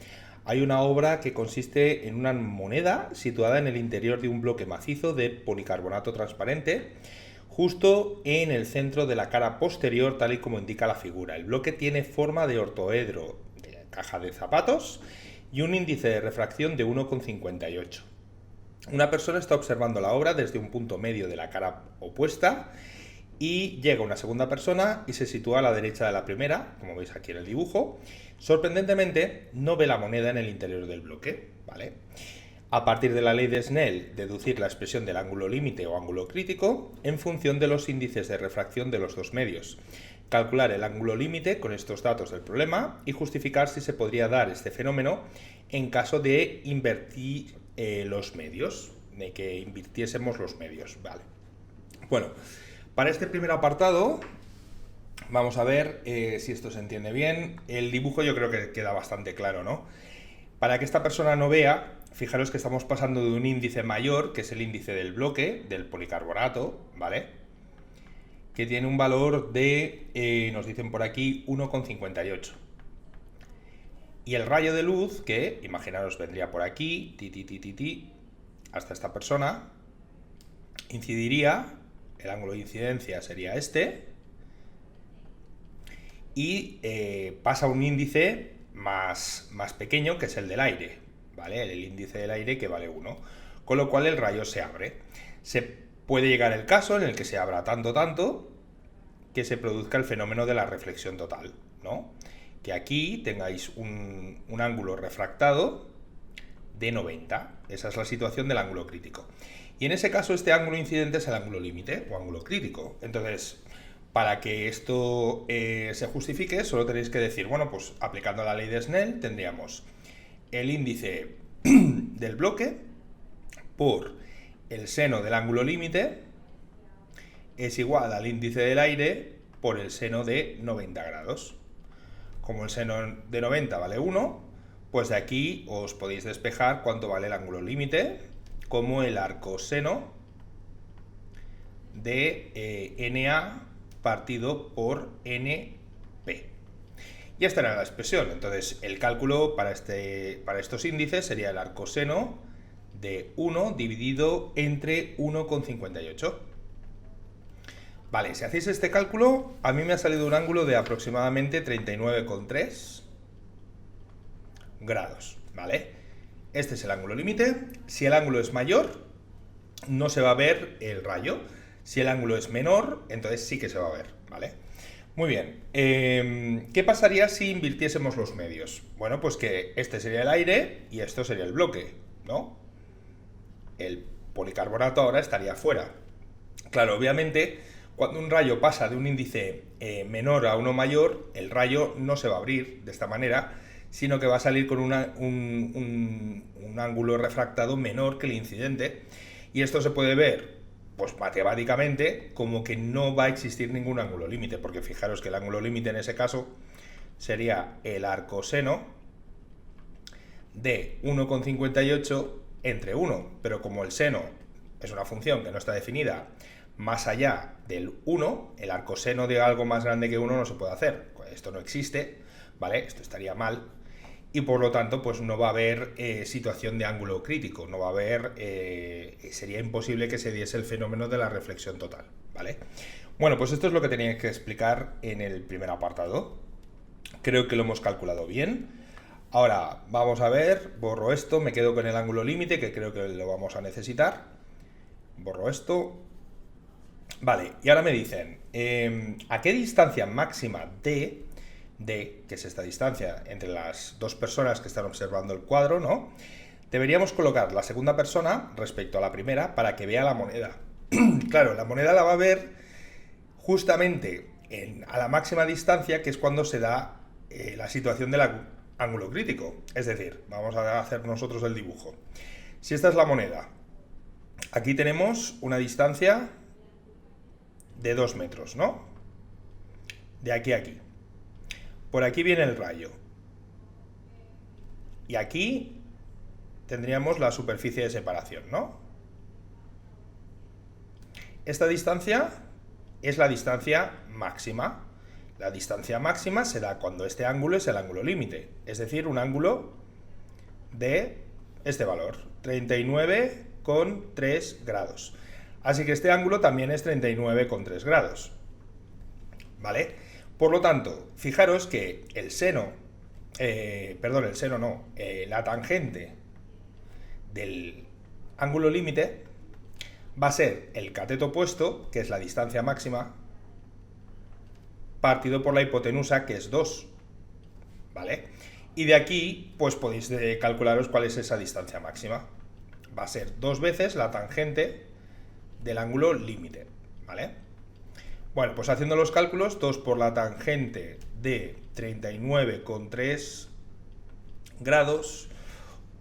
Speaker 1: hay una obra que consiste en una moneda situada en el interior de un bloque macizo de policarbonato transparente, justo en el centro de la cara posterior, tal y como indica la figura. El bloque tiene forma de ortoedro, de caja de zapatos, y un índice de refracción de 1,58. Una persona está observando la obra desde un punto medio de la cara opuesta y llega una segunda persona y se sitúa a la derecha de la primera, como veis aquí en el dibujo. Sorprendentemente, no ve la moneda en el interior del bloque, ¿vale? A partir de la ley de Snell, deducir la expresión del ángulo límite o ángulo crítico en función de los índices de refracción de los dos medios. Calcular el ángulo límite con estos datos del problema y justificar si se podría dar este fenómeno en caso de invertir los medios, de que invirtiésemos los medios, ¿vale? Bueno, para este primer apartado vamos a ver si esto se entiende bien. El dibujo yo creo que queda bastante claro, ¿no? Para que esta persona no vea, fijaros que estamos pasando de un índice mayor, que es el índice del bloque, del policarbonato, ¿vale? Que tiene un valor de, nos dicen por aquí, 1,58. Y el rayo de luz, que, imaginaros, vendría por aquí, hasta esta persona, incidiría, el ángulo de incidencia sería este, y pasa a un índice más pequeño, que es el del aire, ¿vale? El índice del aire, que vale 1, con lo cual el rayo se abre. Se puede llegar el caso en el que se abra tanto, que se produzca el fenómeno de la reflexión total, ¿no? Que aquí tengáis un ángulo refractado de 90. Esa es la situación del ángulo crítico. Y en ese caso este ángulo incidente es el ángulo límite o ángulo crítico. Entonces, para que esto se justifique, solo tenéis que decir, bueno, pues aplicando la ley de Snell tendríamos el índice del bloque por el seno del ángulo límite es igual al índice del aire por el seno de 90 grados. Como el seno de 90 vale 1, pues de aquí os podéis despejar cuánto vale el ángulo límite, como el arcoseno de NA partido por NP. Y esta era la expresión. Entonces el cálculo para estos índices sería el arcoseno de 1 dividido entre 1,58. Vale, si hacéis este cálculo, a mí me ha salido un ángulo de aproximadamente 39,3 grados, ¿vale? Este es el ángulo límite. Si el ángulo es mayor, no se va a ver el rayo. Si el ángulo es menor, entonces sí que se va a ver, ¿vale? Muy bien. ¿Qué pasaría si invirtiésemos los medios? Bueno, pues que este sería el aire y esto sería el bloque, ¿no? El policarbonato ahora estaría fuera. Claro, obviamente, cuando un rayo pasa de un índice menor a uno mayor, el rayo no se va a abrir de esta manera, sino que va a salir con un ángulo refractado menor que el incidente. Y esto se puede ver, pues matemáticamente, como que no va a existir ningún ángulo límite, porque fijaros que el ángulo límite en ese caso sería el arcoseno de 1,58 entre 1, pero como el seno es una función que no está definida más allá del 1, el arcoseno de algo más grande que 1 no se puede hacer. Esto no existe, ¿vale? Esto estaría mal. Y por lo tanto, pues no va a haber situación de ángulo crítico, no va a haber, sería imposible que se diese el fenómeno de la reflexión total, ¿vale? Bueno, pues esto es lo que tenía que explicar en el primer apartado. Creo que lo hemos calculado bien. Ahora, vamos a ver, borro esto, me quedo con el ángulo límite, que creo que lo vamos a necesitar. Borro esto. Vale, y ahora me dicen, ¿a qué distancia máxima D, que es esta distancia entre las dos personas que están observando el cuadro, ¿no? Deberíamos colocar la segunda persona respecto a la primera para que vea la moneda. Claro, la moneda la va a ver justamente a la máxima distancia, que es cuando se da la situación del ángulo crítico. Es decir, vamos a hacer nosotros el dibujo. Si esta es la moneda, aquí tenemos una distancia de 2 metros, ¿no? De aquí a aquí. Por aquí viene el rayo. Y aquí tendríamos la superficie de separación, ¿no? Esta distancia es la distancia máxima. La distancia máxima se da cuando este ángulo es el ángulo límite, es decir, un ángulo de este valor, 39,3 grados. Así que este ángulo también es 39,3 grados. ¿Vale? Por lo tanto, fijaros que el seno, la tangente del ángulo límite va a ser el cateto opuesto, que es la distancia máxima, partido por la hipotenusa, que es 2, ¿vale? Y de aquí, pues podéis calcularos cuál es esa distancia máxima. Va a ser 2 veces la tangente del ángulo límite, ¿vale? Bueno, pues haciendo los cálculos, 2 por la tangente de 39,3 grados,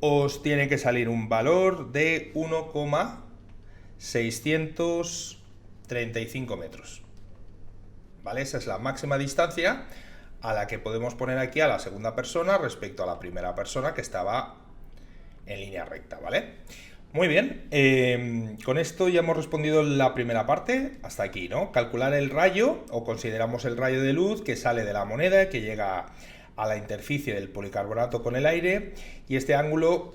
Speaker 1: os tiene que salir un valor de 1,635 metros. ¿Vale? Esa es la máxima distancia a la que podemos poner aquí a la segunda persona respecto a la primera persona que estaba en línea recta, ¿vale? Muy bien, con esto ya hemos respondido la primera parte, hasta aquí, ¿no? Calcular el rayo, o consideramos el rayo de luz que sale de la moneda, que llega a la interficie del policarbonato con el aire, y este ángulo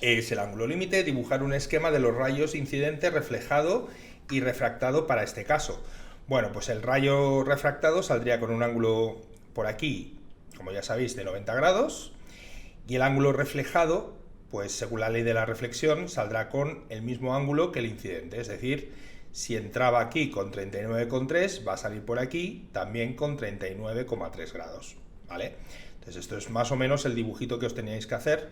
Speaker 1: es el ángulo límite, dibujar un esquema de los rayos incidente, reflejado y refractado para este caso. Bueno, pues el rayo refractado saldría con un ángulo por aquí, como ya sabéis, de 90 grados, y el ángulo reflejado, pues según la ley de la reflexión, saldrá con el mismo ángulo que el incidente, es decir, si entraba aquí con 39,3, va a salir por aquí también con 39,3 grados, ¿vale? Entonces esto es más o menos el dibujito que os teníais que hacer.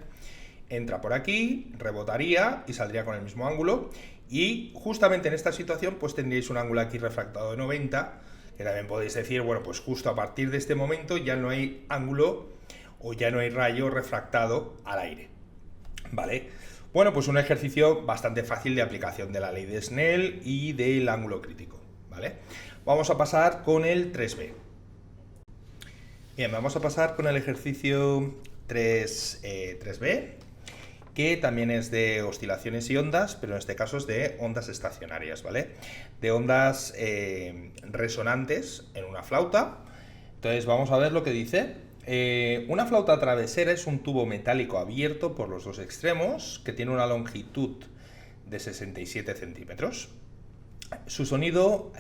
Speaker 1: Entra por aquí, rebotaría y saldría con el mismo ángulo, y justamente en esta situación pues tendríais un ángulo aquí refractado de 90, que también podéis decir, bueno, pues justo a partir de este momento ya no hay ángulo o ya no hay rayo refractado al aire, ¿vale? Bueno, pues un ejercicio bastante fácil de aplicación de la ley de Snell y del ángulo crítico, ¿vale? Vamos a pasar con el 3B. Bien, vamos a pasar con el ejercicio 3B, que también es de oscilaciones y ondas, pero en este caso es de ondas estacionarias, ¿vale? De ondas resonantes en una flauta. Entonces vamos a ver lo que dice. Una flauta travesera es un tubo metálico abierto por los dos extremos que tiene una longitud de 67 centímetros. Su sonido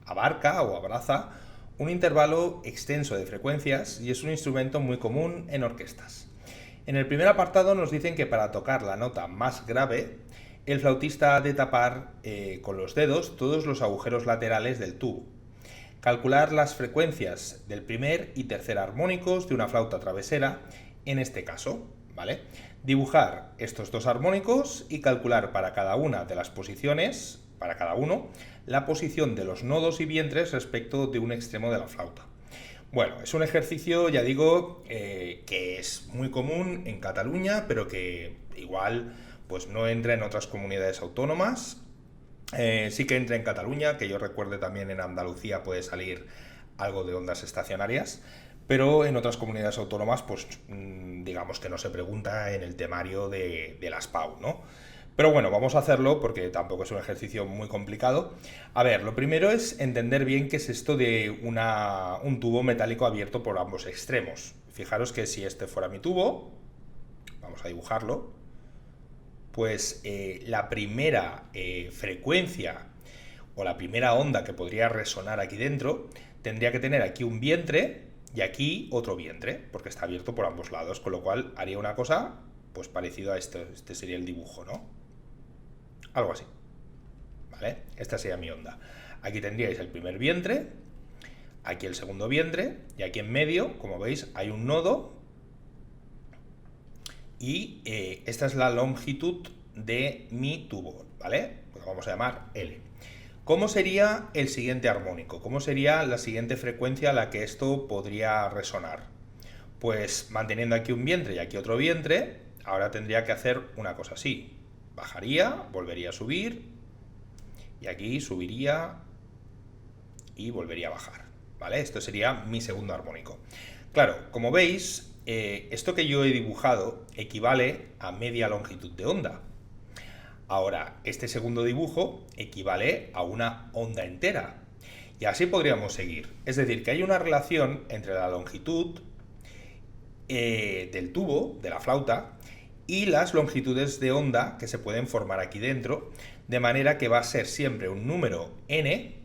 Speaker 1: abarca o abraza un intervalo extenso de frecuencias y es un instrumento muy común en orquestas. En el primer apartado nos dicen que para tocar la nota más grave, el flautista ha de tapar con los dedos todos los agujeros laterales del tubo. Calcular las frecuencias del primer y tercer armónicos de una flauta travesera, en este caso, ¿vale? Dibujar estos dos armónicos y calcular para cada una de las posiciones, para cada uno, la posición de los nodos y vientres respecto de un extremo de la flauta. Bueno, es un ejercicio, ya digo, que es muy común en Cataluña, pero que igual pues no entra en otras comunidades autónomas. Sí que entra en Cataluña, que yo recuerde también en Andalucía puede salir algo de ondas estacionarias, pero en otras comunidades autónomas, pues digamos que no se pregunta en el temario de las PAU, ¿no? Pero bueno, vamos a hacerlo porque tampoco es un ejercicio muy complicado. A ver, lo primero es entender bien qué es esto de un tubo metálico abierto por ambos extremos. Fijaros que si este fuera mi tubo, vamos a dibujarlo, pues la primera frecuencia o la primera onda que podría resonar aquí dentro tendría que tener aquí un vientre y aquí otro vientre, porque está abierto por ambos lados, con lo cual haría una cosa pues parecido a esto. Este sería el dibujo, ¿no? Algo así, ¿vale? Esta sería mi onda. Aquí tendríais el primer vientre, aquí el segundo vientre, y aquí en medio, como veis, hay un nodo, y esta es la longitud de mi tubo, ¿vale? Pues lo vamos a llamar L. ¿Cómo sería el siguiente armónico? ¿Cómo sería la siguiente frecuencia a la que esto podría resonar? Pues manteniendo aquí un vientre y aquí otro vientre, ahora tendría que hacer una cosa así. Bajaría, volvería a subir, y aquí subiría y volvería a bajar, ¿vale? Esto sería mi segundo armónico. Claro, como veis, esto que yo he dibujado equivale a media longitud de onda. Ahora, este segundo dibujo equivale a una onda entera. Y así podríamos seguir. Es decir, que hay una relación entre la longitud del tubo, de la flauta, y las longitudes de onda que se pueden formar aquí dentro, de manera que va a ser siempre un número n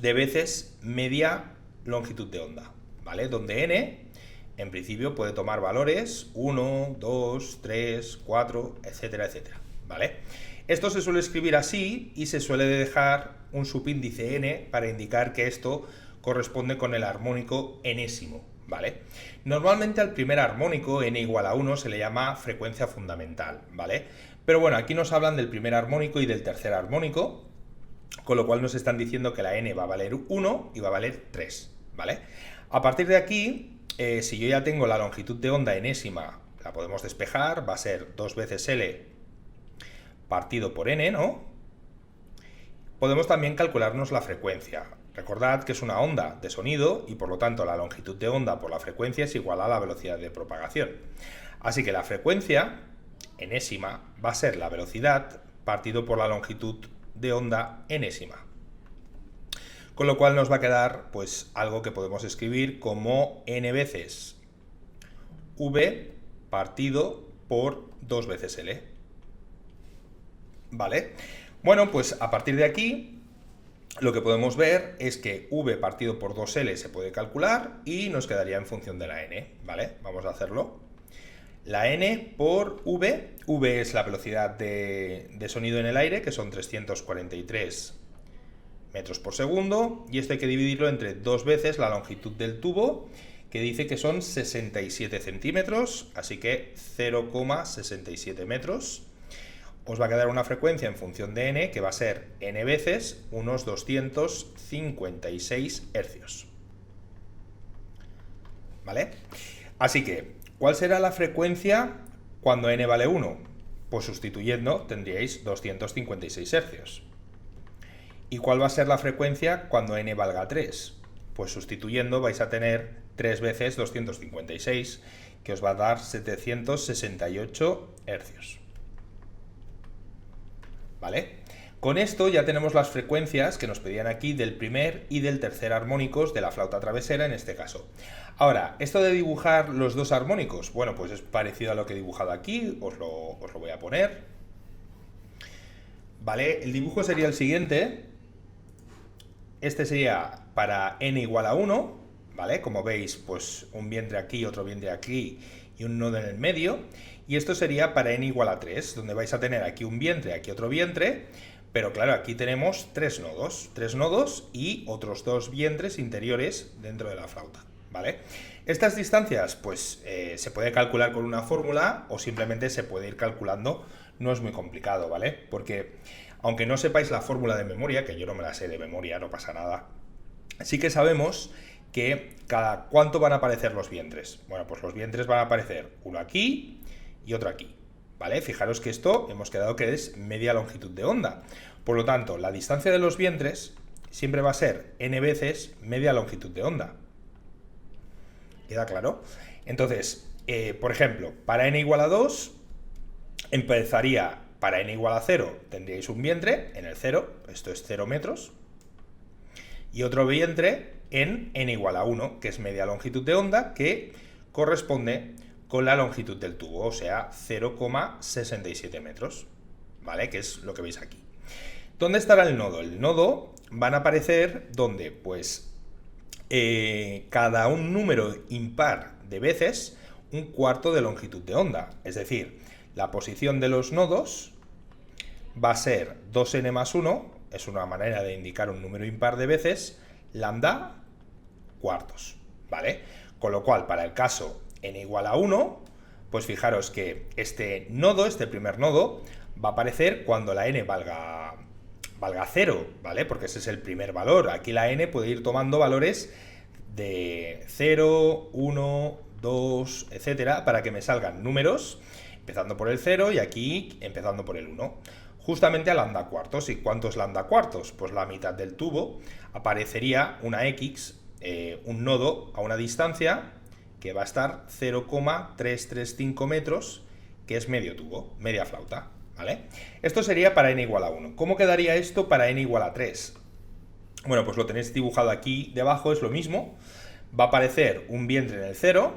Speaker 1: de veces media longitud de onda, ¿vale? Donde n, en principio, puede tomar valores 1, 2, 3, 4, etcétera, etcétera, ¿vale? Esto se suele escribir así y se suele dejar un subíndice n para indicar que esto corresponde con el armónico enésimo, ¿vale? Normalmente al primer armónico, n igual a 1, se le llama frecuencia fundamental, ¿vale? Pero bueno, aquí nos hablan del primer armónico y del tercer armónico, con lo cual nos están diciendo que la n va a valer 1 y va a valer 3, ¿vale? A partir de aquí, si yo ya tengo la longitud de onda enésima, la podemos despejar, va a ser 2 veces L partido por n, ¿no? Podemos también calcularnos la frecuencia. Recordad que es una onda de sonido y por lo tanto la longitud de onda por la frecuencia es igual a la velocidad de propagación. Así que la frecuencia enésima va a ser la velocidad partido por la longitud de onda enésima. Con lo cual nos va a quedar pues algo que podemos escribir como n veces v partido por 2 veces L. ¿Vale? Bueno, pues a partir de aquí lo que podemos ver es que v partido por 2L se puede calcular y nos quedaría en función de la n, ¿vale? Vamos a hacerlo. La n por v, v es la velocidad de sonido en el aire, que son 343 metros por segundo, y esto hay que dividirlo entre 2 veces la longitud del tubo, que dice que son 67 centímetros, así que 0,67 metros. Os va a quedar una frecuencia en función de n que va a ser n veces unos 256 hercios. ¿Vale? Así que, ¿cuál será la frecuencia cuando n vale 1? Pues sustituyendo tendríais 256 hercios. ¿Y cuál va a ser la frecuencia cuando n valga 3? Pues sustituyendo vais a tener 3 veces 256, que os va a dar 768 hercios. ¿Vale? Con esto ya tenemos las frecuencias que nos pedían aquí del primer y del tercer armónicos de la flauta travesera en este caso. Ahora, esto de dibujar los dos armónicos, bueno, pues es parecido a lo que he dibujado aquí, os lo voy a poner. ¿Vale? El dibujo sería el siguiente. Este sería para n igual a 1, ¿vale? Como veis, pues un vientre aquí, otro vientre aquí y un nodo en el medio. Y esto sería para n igual a 3, donde vais a tener aquí un vientre, aquí otro vientre, pero claro, aquí tenemos tres nodos y otros 2 vientres interiores dentro de la flauta, ¿vale? Estas distancias, pues se puede calcular con una fórmula o simplemente se puede ir calculando, no es muy complicado, ¿vale? Porque aunque no sepáis la fórmula de memoria, que yo no me la sé de memoria, no pasa nada, sí que sabemos que cada cuánto van a aparecer los vientres. Bueno, pues los vientres van a aparecer uno aquí y otro aquí, ¿vale? Fijaros que esto hemos quedado que es media longitud de onda. Por lo tanto, la distancia de los vientres siempre va a ser n veces media longitud de onda. ¿Queda claro? Entonces, por ejemplo, para n igual a 2, empezaría para n igual a 0, tendríais un vientre en el 0, esto es 0 metros, y otro vientre en n igual a 1, que es media longitud de onda, que corresponde con la longitud del tubo, o sea, 0,67 metros, ¿vale? Que es lo que veis aquí. ¿Dónde estará el nodo? El nodo van a aparecer donde, pues, cada un número impar de veces un cuarto de longitud de onda. Es decir, la posición de los nodos va a ser 2n más 1, es una manera de indicar un número impar de veces, lambda cuartos, ¿vale? Con lo cual, para el caso n igual a 1, pues fijaros que este nodo, este primer nodo, va a aparecer cuando la n valga 0, ¿vale? Porque ese es el primer valor. Aquí la n puede ir tomando valores de 0, 1, 2, etcétera, para que me salgan números empezando por el 0 y aquí empezando por el 1. Justamente a lambda cuartos. ¿Y cuánto es lambda cuartos? Pues la mitad del tubo. Aparecería una X, un nodo a una distancia que va a estar 0,335 metros, que es medio tubo, media flauta, ¿vale? Esto sería para n igual a 1. ¿Cómo quedaría esto para n igual a 3? Bueno, pues lo tenéis dibujado aquí debajo, es lo mismo. Va a aparecer un vientre en el 0,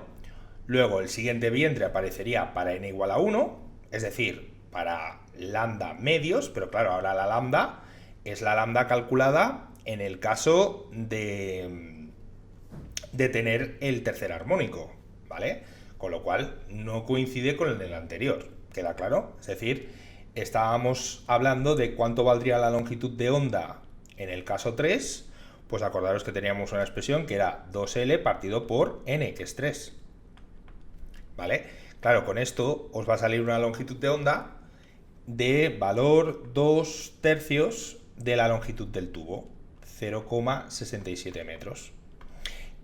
Speaker 1: luego el siguiente vientre aparecería para n igual a 1, es decir, para lambda medios, pero claro, ahora la lambda es la lambda calculada en el caso de tener el tercer armónico, ¿vale? Con lo cual no coincide con el del anterior, ¿queda claro? Es decir, estábamos hablando de cuánto valdría la longitud de onda en el caso 3, pues acordaros que teníamos una expresión que era 2L partido por N, que es 3, ¿vale? Claro, con esto os va a salir una longitud de onda de valor 2/3 de la longitud del tubo, 0,67 metros.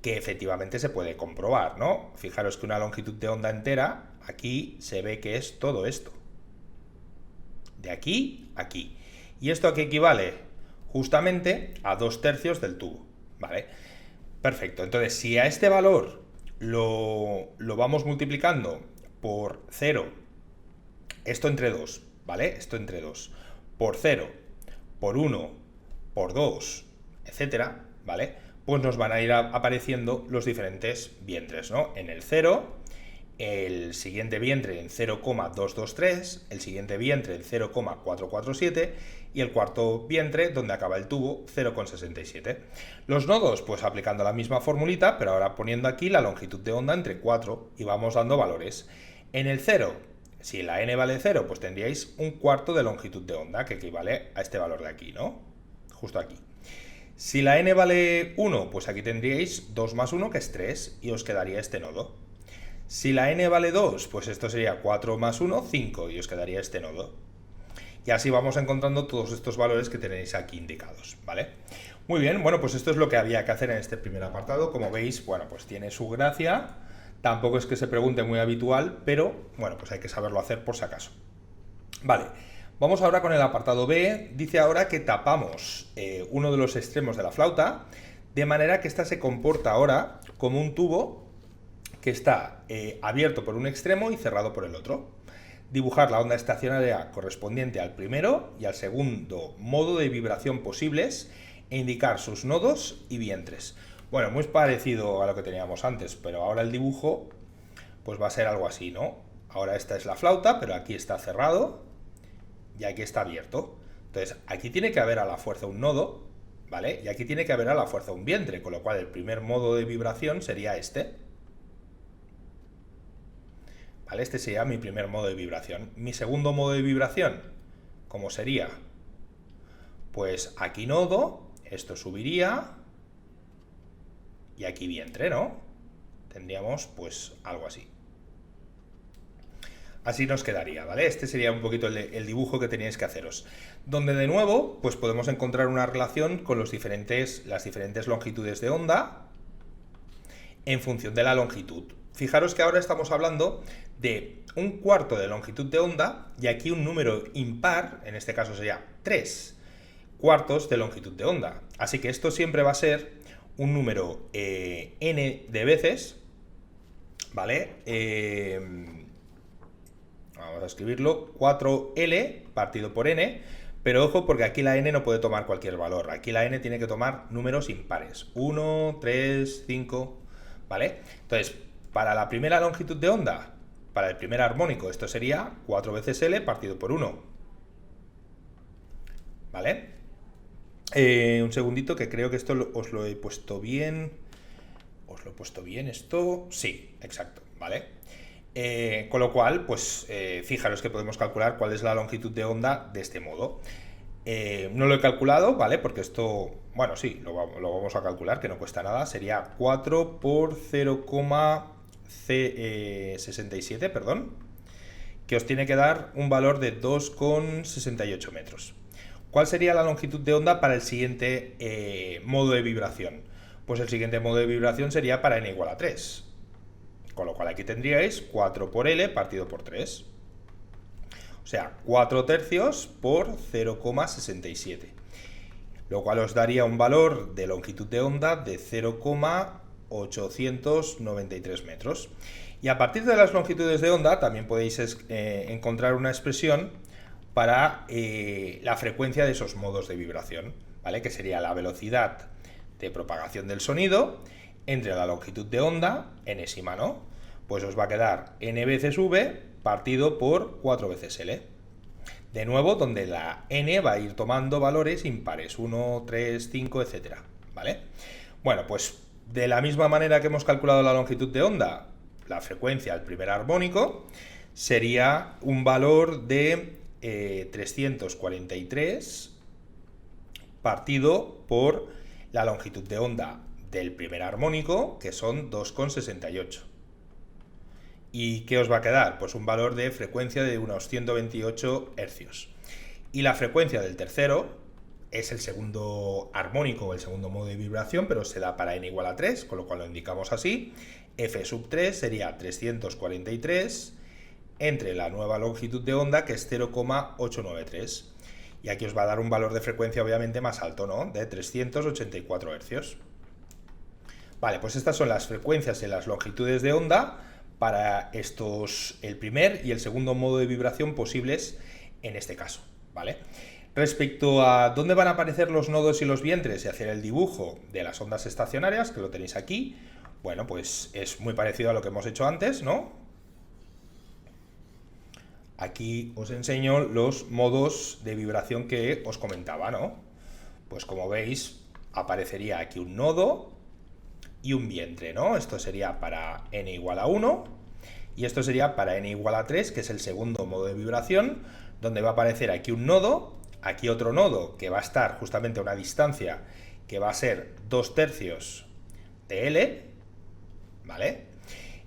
Speaker 1: Que efectivamente se puede comprobar, ¿no? Fijaros que una longitud de onda entera, aquí se ve que es todo esto. De aquí a aquí. ¿Y esto a qué equivale? Justamente a 2/3 del tubo, ¿vale? Perfecto. Entonces, si a este valor lo vamos multiplicando por 0, esto entre 2, ¿vale? Esto entre 2, por 0, por 1, por 2, etcétera, ¿vale? Pues nos van a ir apareciendo los diferentes vientres, ¿no? En el 0, el siguiente vientre en 0,223, el siguiente vientre en 0,447 y el cuarto vientre, donde acaba el tubo, 0,67. Los nodos, pues aplicando la misma formulita, pero ahora poniendo aquí la longitud de onda entre 4 y vamos dando valores. En el 0, si la n vale 0, pues tendríais un cuarto de longitud de onda, que equivale a este valor de aquí, ¿no? Justo aquí. Si la n vale 1, pues aquí tendríais 2 más 1, que es 3, y os quedaría este nodo. Si la n vale 2, pues esto sería 4 más 1, 5, y os quedaría este nodo. Y así vamos encontrando todos estos valores que tenéis aquí indicados, ¿vale? Muy bien, bueno, pues esto es lo que había que hacer en este primer apartado. Como veis, bueno, pues tiene su gracia. Tampoco es que se pregunte muy habitual, pero, bueno, pues hay que saberlo hacer por si acaso. Vale. Vamos ahora con el apartado B. Dice ahora que tapamos uno de los extremos de la flauta, de manera que ésta se comporta ahora como un tubo que está abierto por un extremo y cerrado por el otro. Dibujar la onda estacionaria correspondiente al primero y al segundo modo de vibración posibles e indicar sus nodos y vientres. Bueno, muy parecido a lo que teníamos antes, pero ahora el dibujo pues va a ser algo así, ¿no? Ahora esta es la flauta, pero aquí está cerrado y aquí está abierto. Entonces, aquí tiene que haber a la fuerza un nodo, ¿vale? Y aquí tiene que haber a la fuerza un vientre, con lo cual el primer modo de vibración sería este. ¿Vale? Este sería mi primer modo de vibración. Mi segundo modo de vibración, ¿cómo sería? Pues aquí nodo, esto subiría, y aquí vientre, ¿no? Tendríamos, pues, algo así. Así nos quedaría, ¿vale? Este sería un poquito el dibujo que teníais que haceros. Donde de nuevo, pues podemos encontrar una relación con las diferentes longitudes de onda en función de la longitud. Fijaros que ahora estamos hablando de un cuarto de longitud de onda y aquí un número impar, en este caso sería 3 cuartos de longitud de onda. Así que esto siempre va a ser un número n de veces, ¿vale? Vamos a escribirlo, 4L partido por N, pero ojo porque aquí la N no puede tomar cualquier valor. Aquí la N tiene que tomar números impares. 1, 3, 5, ¿vale? Entonces, para la primera longitud de onda, para el primer armónico, esto sería 4 veces L partido por 1. ¿Vale? Un segundito que creo que esto os lo he puesto bien. ¿Os lo he puesto bien esto? Sí, exacto, ¿vale? Con lo cual, pues fijaros que podemos calcular cuál es la longitud de onda de este modo. No lo he calculado, ¿vale? Porque esto, bueno, sí, lo vamos a calcular, que no cuesta nada. Sería 4 por 0,67, perdón, que os tiene que dar un valor de 2,68 metros. ¿Cuál sería la longitud de onda para el siguiente modo de vibración? Pues el siguiente modo de vibración sería para n igual a 3. Con lo cual aquí tendríais 4 por L partido por 3. O sea, 4 tercios por 0,67. Lo cual os daría un valor de longitud de onda de 0,893 metros. Y a partir de las longitudes de onda también podéis encontrar una expresión para la frecuencia de esos modos de vibración, ¿vale? Que sería la velocidad de propagación del sonido entre la longitud de onda, enésima, ¿no? Pues os va a quedar n veces v partido por 4 veces l. De nuevo, donde la n va a ir tomando valores impares, 1, 3, 5, etcétera, ¿vale? Bueno, pues de la misma manera que hemos calculado la longitud de onda, la frecuencia del primer armónico sería un valor de 343 partido por la longitud de onda del primer armónico, que son 2,68. ¿Y qué os va a quedar? Pues un valor de frecuencia de unos 128 hercios. Y la frecuencia del tercero es el segundo armónico o el segundo modo de vibración, pero se da para n igual a 3, con lo cual lo indicamos así. F sub 3 sería 343 entre la nueva longitud de onda, que es 0,893. Y aquí os va a dar un valor de frecuencia obviamente más alto, ¿no? De 384 hercios. Vale, pues estas son las frecuencias y las longitudes de onda para el primer y el segundo modo de vibración posibles en este caso, ¿vale? Respecto a dónde van a aparecer los nodos y los vientres y hacer el dibujo de las ondas estacionarias, que lo tenéis aquí, bueno, pues es muy parecido a lo que hemos hecho antes, ¿no? Aquí os enseño los modos de vibración que os comentaba, ¿no? Pues como veis, aparecería aquí un nodo y un vientre, ¿no? Esto sería para n igual a 1 y esto sería para n igual a 3, que es el segundo modo de vibración, donde va a aparecer aquí un nodo, aquí otro nodo que va a estar justamente a una distancia que va a ser 2 tercios de L, ¿vale?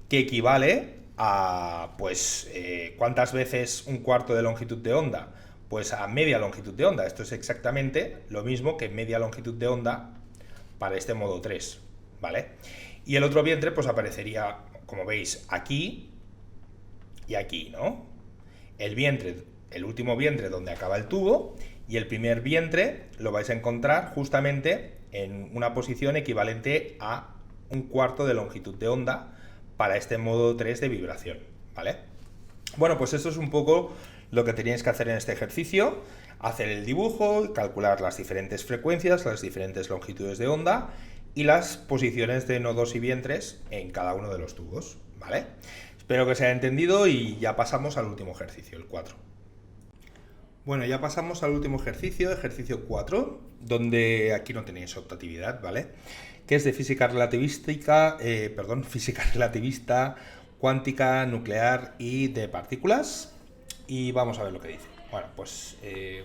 Speaker 1: Que equivale a, pues, ¿cuántas veces un cuarto de longitud de onda? Pues a media longitud de onda. Esto es exactamente lo mismo que media longitud de onda para este modo 3, ¿vale? Y el otro vientre pues aparecería, como veis, aquí y aquí, ¿no? El vientre, el último vientre donde acaba el tubo, y el primer vientre lo vais a encontrar justamente en una posición equivalente a un cuarto de longitud de onda para este modo 3 de vibración, ¿vale? Bueno, pues esto es un poco lo que teníais que hacer en este ejercicio: hacer el dibujo, calcular las diferentes frecuencias, las diferentes longitudes de onda y las posiciones de nodos y vientres en cada uno de los tubos, ¿vale? Espero que se haya entendido y ya pasamos al último ejercicio, el 4. Bueno, ya pasamos al último ejercicio, ejercicio 4, donde aquí no tenéis optatividad, ¿vale? Que es de física relativista, física relativista, cuántica, nuclear y de partículas. Y vamos a ver lo que dice. Bueno, pues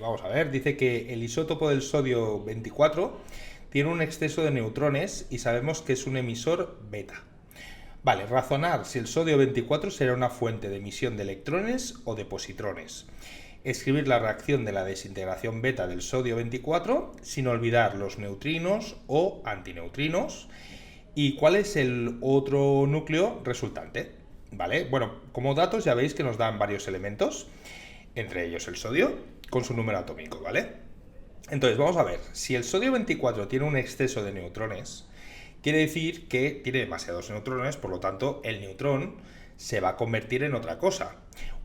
Speaker 1: vamos a ver. Dice que el isótopo del sodio 24 tiene un exceso de neutrones y sabemos que es un emisor beta. Vale, razonar si el sodio 24 será una fuente de emisión de electrones o de positrones. Escribir la reacción de la desintegración beta del sodio 24 sin olvidar los neutrinos o antineutrinos. ¿Y cuál es el otro núcleo resultante? ¿Vale? Bueno, como datos ya veis que nos dan varios elementos, entre ellos el sodio con su número atómico, ¿vale? Entonces vamos a ver, si el sodio 24 tiene un exceso de neutrones, quiere decir que tiene demasiados neutrones, por lo tanto el neutrón se va a convertir en otra cosa.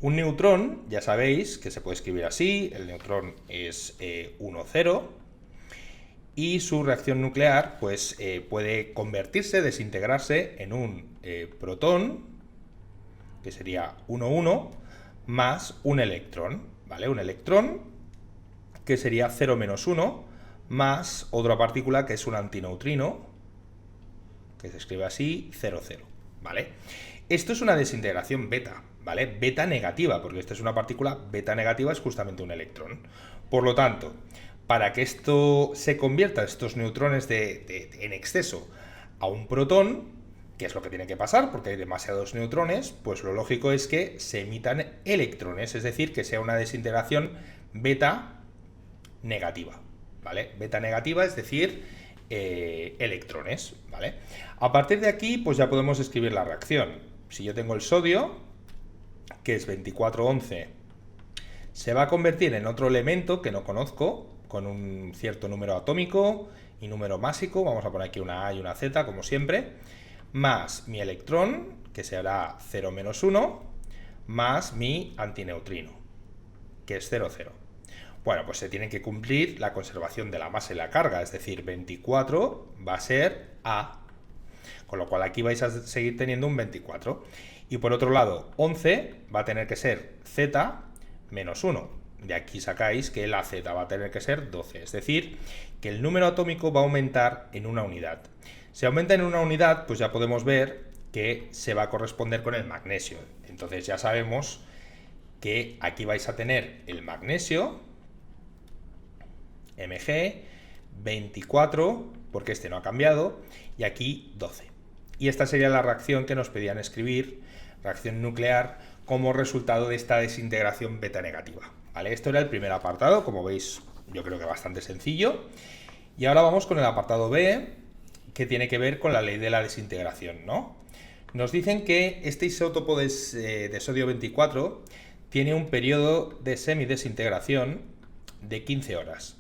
Speaker 1: Un neutrón, ya sabéis que se puede escribir así: el neutrón es 1, 0, y su reacción nuclear pues puede convertirse, desintegrarse en un protón, que sería 1, 1, más un electrón, ¿vale? Un electrón, que sería 0 menos 1, más otra partícula que es un antineutrino, que se escribe así, 0, 0, ¿vale? Esto es una desintegración beta, ¿vale? Beta negativa, porque esta es una partícula beta negativa, es justamente un electrón. Por lo tanto, para que esto se convierta, estos neutrones en exceso, a un protón, que es lo que tiene que pasar, porque hay demasiados neutrones, pues lo lógico es que se emitan electrones, es decir, que sea una desintegración beta negativa, ¿vale? Beta negativa, es decir, electrones, ¿vale? A partir de aquí, pues ya podemos escribir la reacción. Si yo tengo el sodio, que es 2411 se va a convertir en otro elemento que no conozco, con un cierto número atómico y número másico, vamos a poner aquí una A y una Z, como siempre, más mi electrón, que será 0 menos 1, más mi antineutrino, que es 0, 0. Bueno, pues se tiene que cumplir la conservación de la masa y la carga, es decir, 24 va a ser A, con lo cual aquí vais a seguir teniendo un 24. Y por otro lado, 11 va a tener que ser Z menos 1. De aquí sacáis que la Z va a tener que ser 12, es decir, que el número atómico va a aumentar en una unidad. Si aumenta en una unidad, pues ya podemos ver que se va a corresponder con el magnesio. Entonces ya sabemos que aquí vais a tener el magnesio, Mg, 24, porque este no ha cambiado, y aquí 12. Y esta sería la reacción que nos pedían escribir, reacción nuclear, como resultado de esta desintegración beta negativa. ¿Vale? Esto era el primer apartado, como veis, yo creo que bastante sencillo. Y ahora vamos con el apartado B, que tiene que ver con la ley de la desintegración, ¿no? Nos dicen que este isótopo de sodio 24 tiene un periodo de semidesintegración de 15 horas.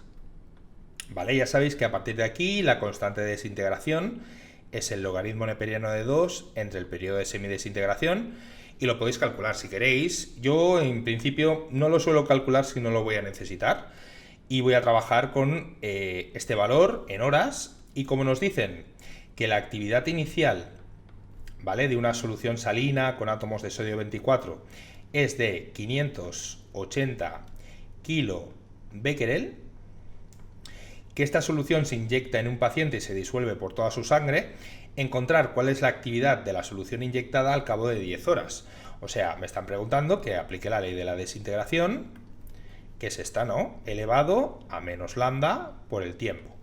Speaker 1: ¿Vale? Ya sabéis que a partir de aquí la constante de desintegración es el logaritmo neperiano de 2 entre el periodo de semidesintegración, y lo podéis calcular si queréis. Yo en principio no lo suelo calcular si no lo voy a necesitar, y voy a trabajar con este valor en horas. Y como nos dicen que la actividad inicial, ¿vale?, de una solución salina con átomos de sodio 24 es de 580 kilobecquerel, que esta solución se inyecta en un paciente y se disuelve por toda su sangre, encontrar cuál es la actividad de la solución inyectada al cabo de 10 horas. O sea, me están preguntando que aplique la ley de la desintegración, que es esta, ¿no? Elevado a menos lambda por el tiempo.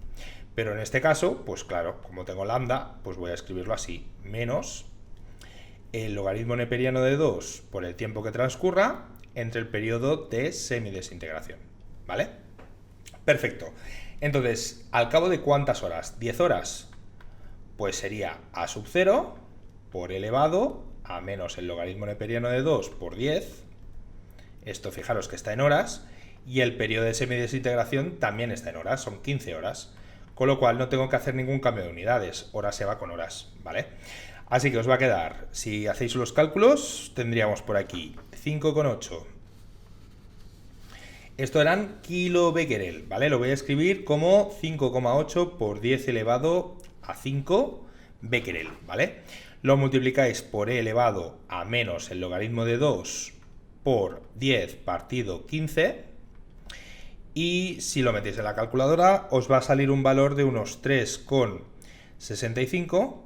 Speaker 1: Pero en este caso, pues claro, como tengo lambda, pues voy a escribirlo así, menos el logaritmo neperiano de 2 por el tiempo que transcurra entre el periodo de semidesintegración, ¿vale? Perfecto. Entonces, ¿al cabo de cuántas horas? ¿10 horas? Pues sería A sub 0 por elevado a menos el logaritmo neperiano de 2 por 10. Esto fijaros que está en horas, y el periodo de semidesintegración también está en horas, son 15 horas. Con lo cual no tengo que hacer ningún cambio de unidades, horas se va con horas, ¿vale? Así que os va a quedar, si hacéis los cálculos, tendríamos por aquí 5,8. Esto eran kilobecquerel, ¿vale? Lo voy a escribir como 5,8 por 10 elevado a 5 becquerel, ¿vale? Lo multiplicáis por e elevado a menos el logaritmo de 2 por 10 partido 15, y si lo metéis en la calculadora os va a salir un valor de unos 3,65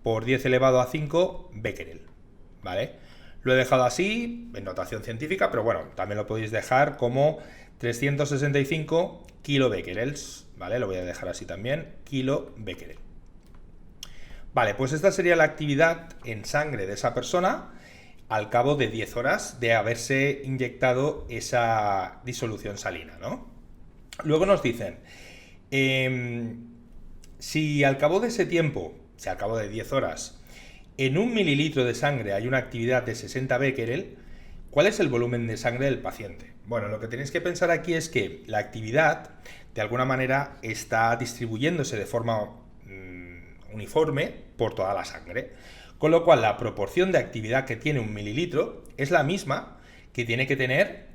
Speaker 1: por 10 elevado a 5 becquerel, ¿vale? Lo he dejado así, en notación científica, pero bueno, también lo podéis dejar como 365 kilobecquerels, ¿vale? Lo voy a dejar así también, kilobecquerel. Vale, pues esta sería la actividad en sangre de esa persona al cabo de 10 horas de haberse inyectado esa disolución salina, ¿no? Luego nos dicen, si al cabo de ese tiempo, si al cabo de 10 horas, en 1 mililitro de sangre hay una actividad de 60 becquerel, ¿cuál es el volumen de sangre del paciente? Bueno, lo que tenéis que pensar aquí es que la actividad, de alguna manera, está distribuyéndose de forma uniforme por toda la sangre, con lo cual la proporción de actividad que tiene 1 mililitro es la misma que tiene que tener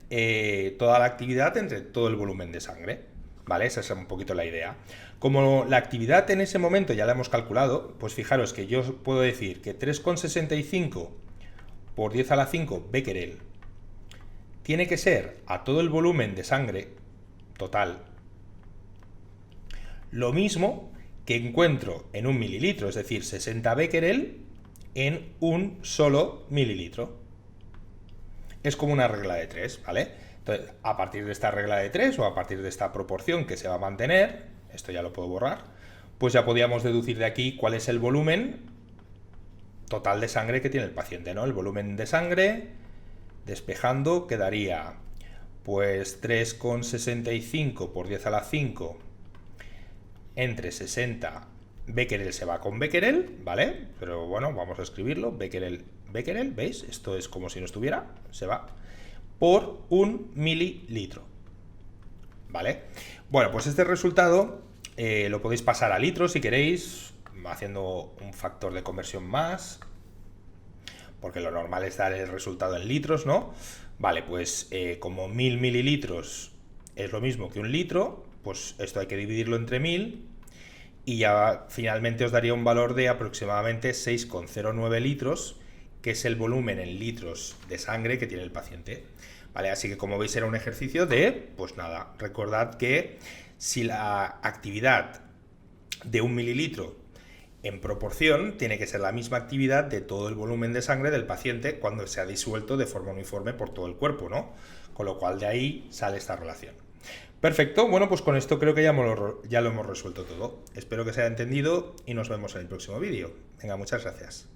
Speaker 1: toda la actividad entre todo el volumen de sangre, ¿vale? Esa es un poquito la idea. Como la actividad en ese momento ya la hemos calculado, pues fijaros que yo puedo decir que 3,65 por 10 a la 5 becquerel tiene que ser a todo el volumen de sangre total lo mismo que encuentro en 1 mililitro, es decir, 60 becquerel en un solo mililitro. Es como una regla de 3, ¿vale? Entonces, a partir de esta regla de 3 o a partir de esta proporción que se va a mantener, esto ya lo puedo borrar, pues ya podíamos deducir de aquí cuál es el volumen total de sangre que tiene el paciente, ¿no? El volumen de sangre, despejando, quedaría pues 3,65 por 10 a la 5 entre 60 becquerel se va con becquerel, ¿vale? Pero bueno, vamos a escribirlo, becquerel, becquerel, ¿veis? Esto es como si no estuviera, se va. por 1 mililitro. ¿Vale? Bueno, pues este resultado lo podéis pasar a litros si queréis, haciendo un factor de conversión más, porque lo normal es dar el resultado en litros, ¿no? Vale, pues como 1000 mililitros es lo mismo que 1 litro, pues esto hay que dividirlo entre 1000 y ya finalmente os daría un valor de aproximadamente 6,09 litros, que es el volumen en litros de sangre que tiene el paciente. ¿Vale? Así que como veis era un ejercicio de, pues nada, recordad que si la actividad de 1 mililitro en proporción tiene que ser la misma actividad de todo el volumen de sangre del paciente cuando se ha disuelto de forma uniforme por todo el cuerpo, ¿no? Con lo cual de ahí sale esta relación. Perfecto, bueno, pues con esto creo que ya lo hemos resuelto todo. Espero que se haya entendido y nos vemos en el próximo vídeo. Venga, muchas gracias.